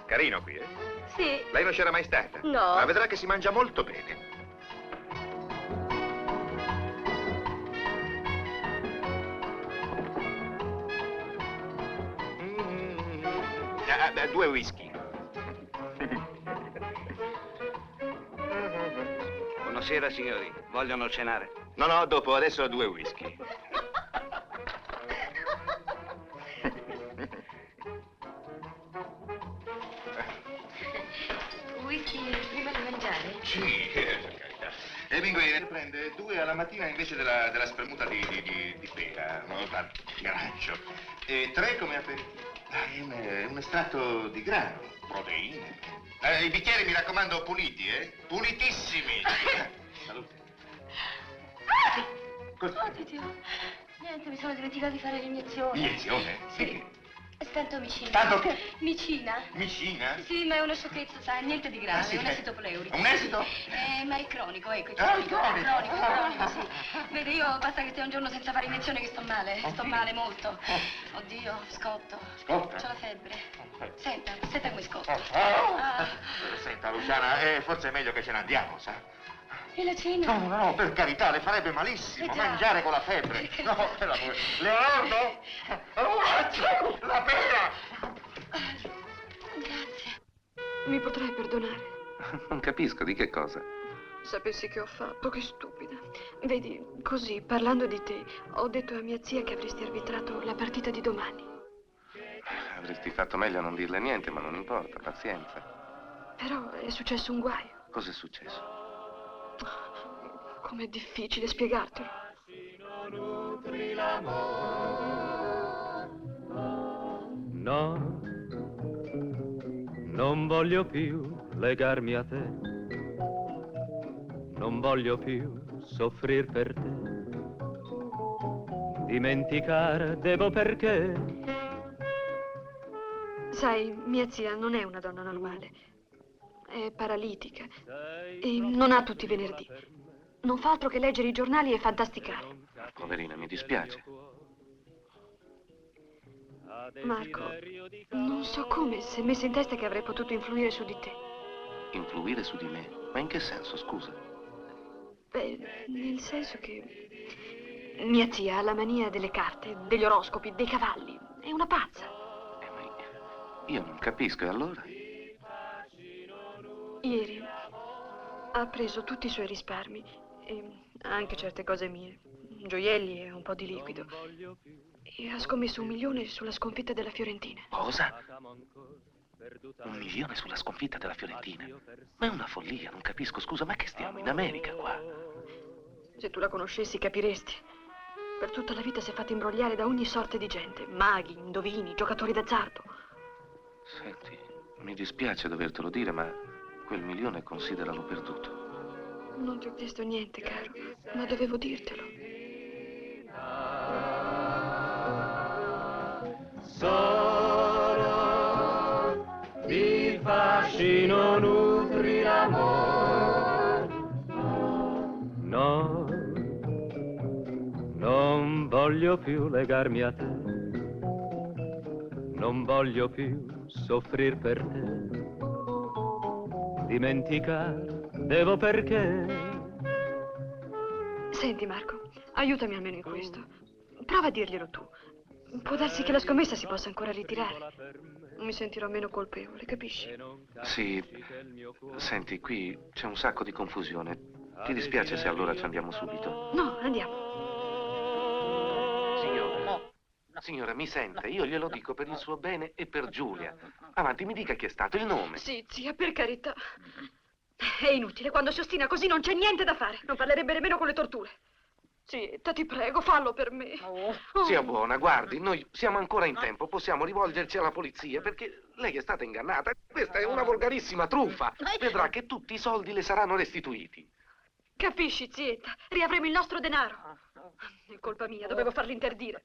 Carino qui, eh? Sì. Lei non c'era mai stata? No. Ma vedrà che si mangia molto bene. Due whisky. Buonasera, signori. Vogliono cenare? No, dopo, adesso 2 whisky. Whisky prima di mangiare? Sì, per carità. E Binguini prende 2 alla mattina invece della spremuta di pera, no? Tanto grancio. E 3 come aperitivo. Dai, un estratto di grano, proteine. I bicchieri, mi raccomando, puliti, eh? Pulitissimi. Salute. Oddio, niente, mi sono dimenticata di fare l'iniezione. Iniezione? Sì. Stento micina. Tanto che? Micina. Micina? Sì, ma è una sciocchezza, sai, niente di grave, Ah, sì, è un sì. esito pleurico. Un esito? Ma è cronico, ecco, è Ah, cronico. Cronico, sì. Vede, io basta che stia un giorno senza fare iniezione che sto male, sto male molto. Oddio, scotto. Scotta? C'ho la febbre. Senta come scotto. Senta, Luciana, forse è meglio che ce ne andiamo, sa? E la cena? No, per carità, le farebbe malissimo già. mangiare con la febbre. No, per l'amore. Leonardo? La pera! Grazie. Mi potrai perdonare? Non capisco di che cosa. Sapessi che ho fatto, che stupida. Vedi, così, parlando di te, ho detto a mia zia che avresti arbitrato la partita di domani. Avresti fatto meglio a non dirle niente, ma non importa, pazienza. Però è successo un guaio. Cos'è successo? Com'è difficile spiegartelo. No, non voglio più legarmi a te, non voglio più soffrir per te, dimenticare devo perché. Sai, mia zia non è una donna normale. È paralitica e non ha tutti i venerdì. Non fa altro che leggere i giornali e fantasticare. Poverina, mi dispiace. Marco, non so come, si è messa in testa che avrei potuto influire su di te. Influire su di me? Ma in che senso, scusa? Beh, nel senso che mia zia ha la mania delle carte, degli oroscopi, dei cavalli. È una pazza. Ma io non capisco, e allora? Ieri ha preso tutti i suoi risparmi e anche certe cose mie, gioielli e un po' di liquido. E ha scommesso 1 milione sulla sconfitta della Fiorentina. Cosa? 1 milione sulla sconfitta della Fiorentina? Ma è una follia, non capisco. Scusa, ma che stiamo in America qua? Se tu la conoscessi capiresti. Per tutta la vita si è fatta imbrogliare da ogni sorta di gente. Maghi, indovini, giocatori d'azzardo. Senti, mi dispiace dovertelo dire, ma quel 1 milione consideralo perduto. Non ti ho chiesto niente, caro, ma dovevo dirtelo. Solo di fascino nutri l'amor. No, non voglio più legarmi a te, non voglio più soffrir per te, dimenticare devo perché. Senti, Marco, aiutami almeno in questo. Prova a dirglielo tu. Può darsi che la scommessa si possa ancora ritirare. Mi sentirò meno colpevole, capisci? Sì, senti, qui c'è un sacco di confusione. Ti dispiace se allora ci andiamo subito? No, andiamo. Signora, mi sente? Io glielo dico per il suo bene e per Giulia. Avanti, mi dica chi è stato, il nome. Sì, zia, per carità. È inutile, quando si ostina così non c'è niente da fare. Non parlerebbe nemmeno con le torture. Zietta, ti prego, fallo per me. Sia buona, guardi, noi siamo ancora in tempo, possiamo rivolgerci alla polizia perché lei è stata ingannata. Questa è una volgarissima truffa. Vedrà che tutti i soldi le saranno restituiti. Capisci, zietta? Riavremo il nostro denaro. È colpa mia, dovevo farli interdire.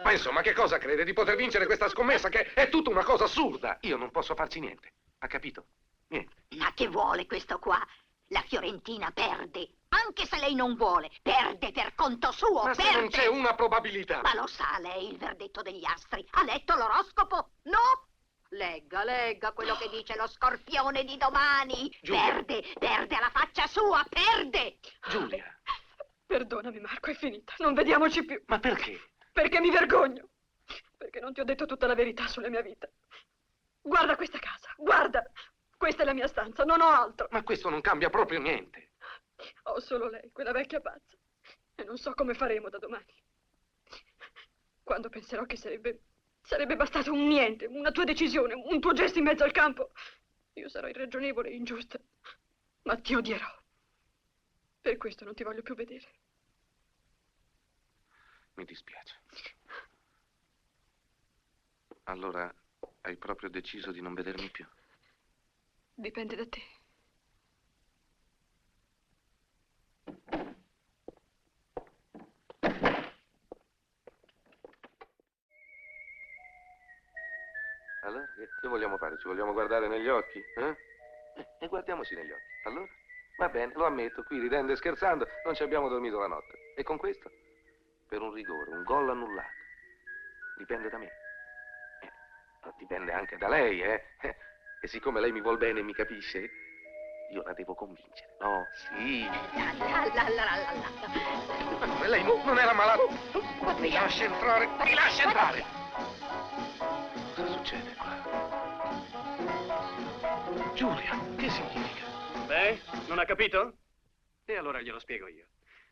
Ma insomma, che cosa crede di poter vincere questa scommessa che è tutta una cosa assurda? Io non posso farci niente, ha capito? Niente. Ma che vuole questo qua? La Fiorentina perde. Anche se lei non vuole, perde per conto suo, Ma se perde! non c'è una probabilità. Ma lo sa lei il verdetto degli astri? Ha letto l'oroscopo? No? Legga quello che dice lo scorpione di domani. Giulia. Perde alla faccia sua, perde! Giulia. Perdonami, Marco, è finita. Non vediamoci più. Ma perché? Perché mi vergogno. Perché non ti ho detto tutta la verità sulla mia vita. Guarda questa casa, guarda. Questa è la mia stanza, non ho altro. Ma questo non cambia proprio niente. Ho solo lei, quella vecchia pazza. E non so come faremo da domani. Quando penserò che sarebbe bastato un niente, una tua decisione, un tuo gesto in mezzo al campo, io sarò irragionevole e ingiusta. Ma ti odierò. Per questo non ti voglio più vedere. Mi dispiace. Allora hai proprio deciso di non vedermi più? Dipende da te. Allora, che vogliamo fare? Ci vogliamo guardare negli occhi? E guardiamoci negli occhi. Allora? Va bene, lo ammetto, qui ridendo e scherzando non ci abbiamo dormito la notte. E con questo? Per un rigore, un gol annullato. Dipende da me. Dipende anche da lei, eh? E siccome lei mi vuol bene e mi capisce, io la devo convincere. No, sì. Ma come lei non era malato? Mi lascia entrare, mi lascia entrare! Cosa succede qua? Giulia, che significa? Beh, non ha capito? E allora glielo spiego io.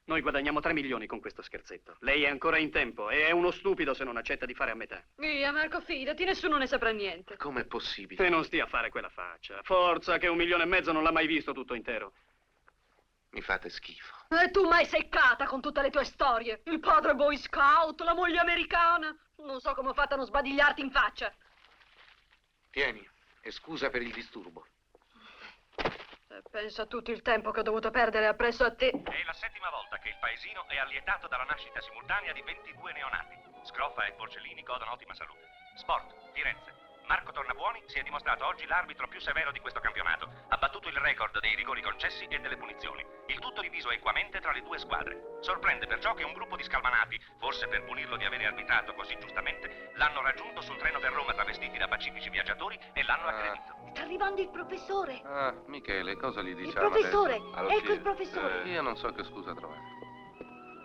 Noi guadagniamo 3 milioni con questo scherzetto. Lei è ancora in tempo e è uno stupido se non accetta di fare a metà. Via, Marco, fidati, nessuno ne saprà niente. Com'è possibile? E non stia a fare quella faccia. Forza, che 1,5 milioni non l'ha mai visto tutto intero. Mi fate schifo. E tu mai seccata con tutte le tue storie. Il padre boy scout, la moglie americana. Non so come ho fatto a non sbadigliarti in faccia. Tieni, e scusa per il disturbo. Pensa a tutto il tempo che ho dovuto perdere appresso a te. È la 7ª volta che il paesino è allietato dalla nascita simultanea di 22 neonati. Scroffa e Porcellini godono ottima salute. Sport, Firenze. Marco Tornabuoni si è dimostrato oggi l'arbitro più severo di questo campionato. Ha battuto il record dei rigori concessi e delle punizioni. Il tutto diviso equamente tra le due squadre. Sorprende perciò che un gruppo di scalmanati, forse per punirlo di avere arbitrato così giustamente, l'hanno raggiunto sul treno per Roma travestiti da pacifici viaggiatori e l'hanno aggredito. Sta arrivando il professore. Ah, Michele, cosa gli diciamo? Il professore, adesso? ecco il professore. Io non so che scusa trovare.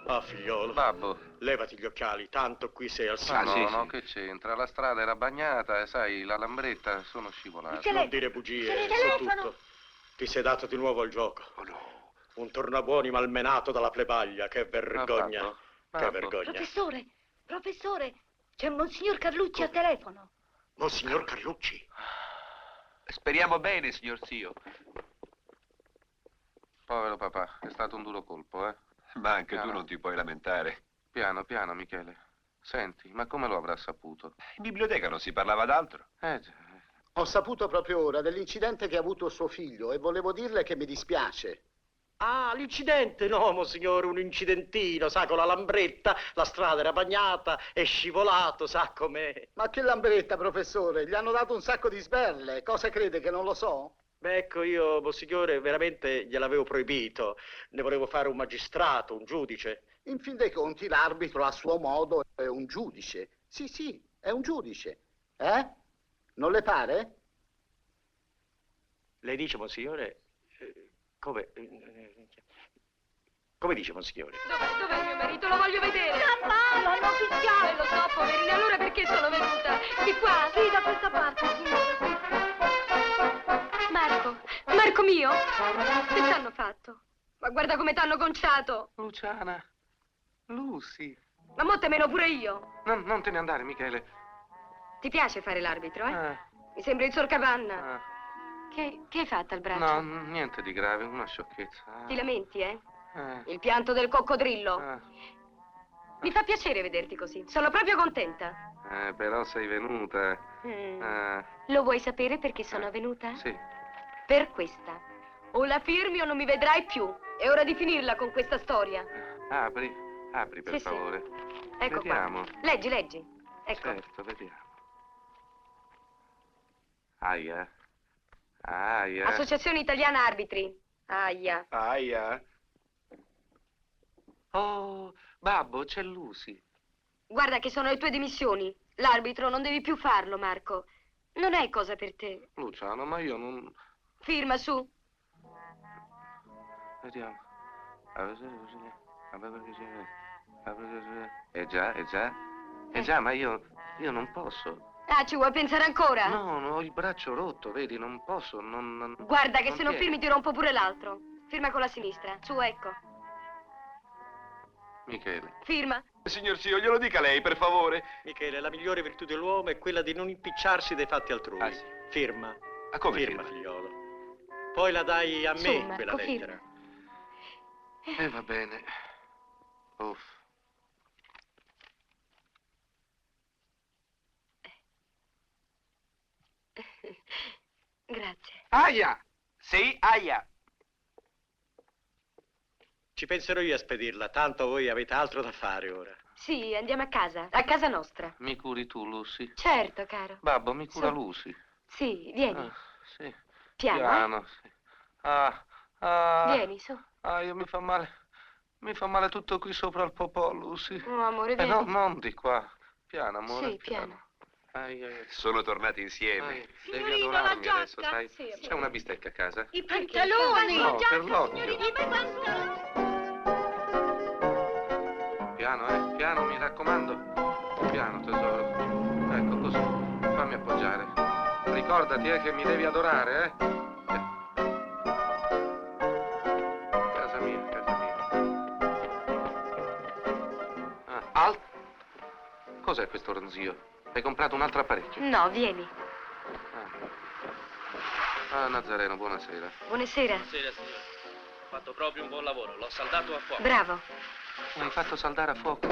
Ah, figliolo. Babbo. Levati gli occhiali, tanto qui sei al Ah, sicuro. no, che c'entra? La strada era bagnata e sai, la lambretta, sono scivolato. Non dire bugie, so tutto. Ti sei dato di nuovo al gioco. Oh no. Un tornabuoni malmenato dalla plebaglia, che vergogna. babbo. Che vergogna. Professore, c'è Monsignor Carlucci a telefono. Monsignor Carlucci. Speriamo bene, signor zio. Povero papà, è stato un duro colpo, eh? Ma anche tu non ti puoi lamentare. Piano, piano, Michele. Senti, ma come lo avrà saputo? In biblioteca non si parlava d'altro. Già. Ho saputo proprio ora dell'incidente che ha avuto suo figlio e volevo dirle che mi dispiace. Ah, l'incidente? No, monsignore, un incidentino, sa, con la lambretta, la strada era bagnata, è scivolato, sa com'è. Ma che lambretta, professore? Gli hanno dato un sacco di sberle. Cosa crede che non lo so? Beh, ecco, io, monsignore, veramente gliel'avevo proibito. Ne volevo fare un magistrato, un giudice. In fin dei conti l'arbitro a suo modo è un giudice. Sì, è un giudice. Non le pare? Lei dice, monsignore, come dice, monsignore? Dov'è mio marito? Lo voglio vedere. Mamma, l'hanno picchiato. Lo so, poverina, allora perché sono venuta? Di qua? Sì, da questa parte, Marco mio? Che t'hanno fatto? Ma guarda come t'hanno conciato. Luciana. Lucy. Ma mo te meno pure io. Non te ne andare, Michele. Ti piace fare l'arbitro, eh? Mi sembra il Sorcavanna. Che hai fatto al braccio? No, niente di grave, una sciocchezza. Ti lamenti, eh? Il pianto del coccodrillo. Mi fa piacere vederti così. Sono proprio contenta. Però sei venuta. Lo vuoi sapere perché sono venuta? Sì. Per questa. O la firmi o non mi vedrai più. È ora di finirla con questa storia. Apri per favore. Ecco vediamo. qua. Leggi. Ecco. Certo, vediamo. Aia. Associazione Italiana Arbitri. Aia. Oh, babbo, c'è Lucy. Guarda che sono le tue dimissioni. L'arbitro non devi più farlo, Marco. Non è cosa per te. Luciano, ma io non... Firma su. Vediamo. Già, ma io non posso. Ah, ci vuoi pensare ancora? No, ho il braccio rotto, vedi, non posso, non... Guarda che non se non viene. firmi ti rompo pure l'altro. Firma con la sinistra. Su, ecco. Michele. Firma. Signor Zio, glielo dica lei, per favore. Michele, la migliore virtù dell'uomo è quella di non impicciarsi dei fatti altrui. Ah, sì. Firma. Ma come Firma, firma? figliolo. Poi la dai a Su, me, Marco, quella lettera. Va bene. Uff. Grazie. Aia! Sì, aia! Ci penserò io a spedirla, tanto voi avete altro da fare ora. Sì, andiamo a casa nostra. Mi curi tu, Lucy? Certo, caro. Babbo, mi cura Su. Lucy? Sì, vieni. Ah, sì. Piano, Piano, sì. Ah, Vieni, su. io mi fa male. Mi fa male tutto qui sopra il popò, Lucy. Oh, amore, vieni. No, non di qua. Piano, amore. Sì, piano. Sono tornati insieme. Devi Signorino, la adorarmi giacca? adesso, sai? Sì, C'è una bistecca a casa? I pantaloni! No, La per giacca, l'occhio. signorino, i pantaloni! Piano, piano, mi raccomando. Piano, tesoro. Ecco, così. Fammi appoggiare. Ricordati, che mi devi adorare, Casa mia, casa mia. Alt. Cos'è questo ronzio? Hai comprato un altro apparecchio? No, vieni. Nazareno, buonasera. Buonasera. Buonasera, signore. Ho fatto proprio un buon lavoro, l'ho saldato a fuoco. Bravo. L'hai fatto saldare a fuoco?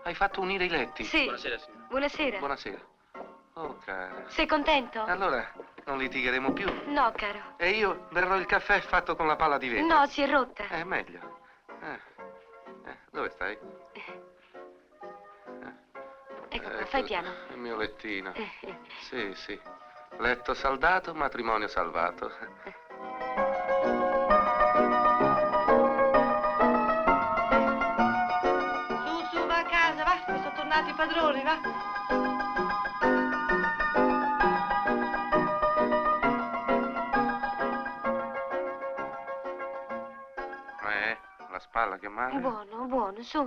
Hai fatto unire i letti? Sì. Buonasera, signore. Buonasera. Buonasera. Oh, cara. Sei contento? Allora, non litigheremo più. No, caro. E io berrò il caffè fatto con la palla di vetro. No, si è rotta. È meglio. Dove stai? Ecco qua, fai piano. Il mio lettino. Sì, sì. Letto saldato, matrimonio salvato. Su, va a casa, va, che sono tornati i padroni, va. La spalla che male? Buono, buono, su.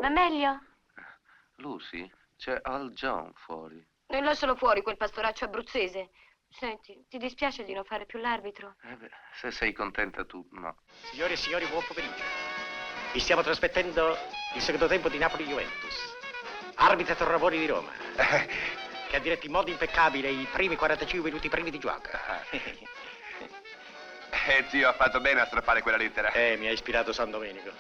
Va meglio? Lucy, c'è Al John fuori. Non lascialo fuori quel pastoraccio abruzzese. Senti, ti dispiace di non fare più l'arbitro? Se sei contenta tu, no. Signore e signori, buon pomeriggio. Vi stiamo trasmettendo il secondo tempo di Napoli-Juventus. Arbitra Tornabuoni di Roma, che ha diretto in modo impeccabile i primi 45 minuti primi di gioco. Zio ha fatto bene a strappare quella lettera. Mi ha ispirato San Domenico.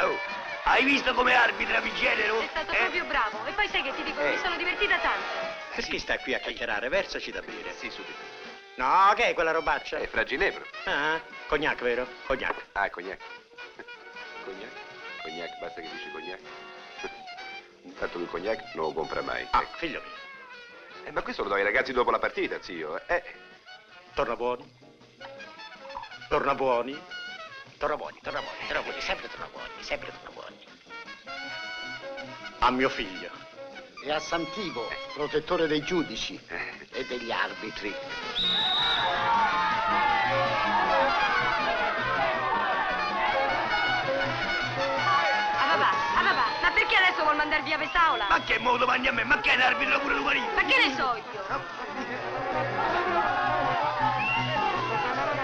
Oh, hai visto come arbitra mi genero? Sei stato proprio bravo. E poi sai che ti dico, mi sono divertita tanto. Perché stai qui a chiacchierare? Versaci da bere. Sì, subito. No, che è quella robaccia? È fra Ginevra. Ah, cognac, vero? Cognac. Ah, cognac. Cognac? Cognac, basta che dici cognac. Tanto lui cognac non lo compra mai. Ah, figlio mio. Ma questo lo do ai ragazzi dopo la partita, zio. Tornabuoni. Tornabuoni. Tornabuoni, tornabuoni, tornabuoni, sempre tornabuoni, sempre tornabuoni. A mio figlio. E a Santivo, protettore dei giudici e degli arbitri. Ma perché adesso vuol mandar via Vesaola? Ma che modo mandi a me? Ma che è l'arbitro pure tuo marito? Ma che ne so io?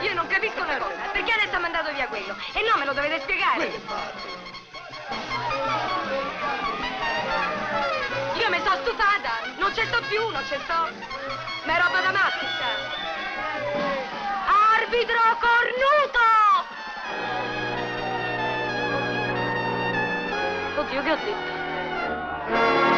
Io non capisco una cosa. Perché adesso ha mandato via quello? E no, me lo dovete spiegare. Io mi sono stufata. Non ci sto più, non ci sto. Ma è roba da matti, Arbitro cornuto! Oddio, che ho detto?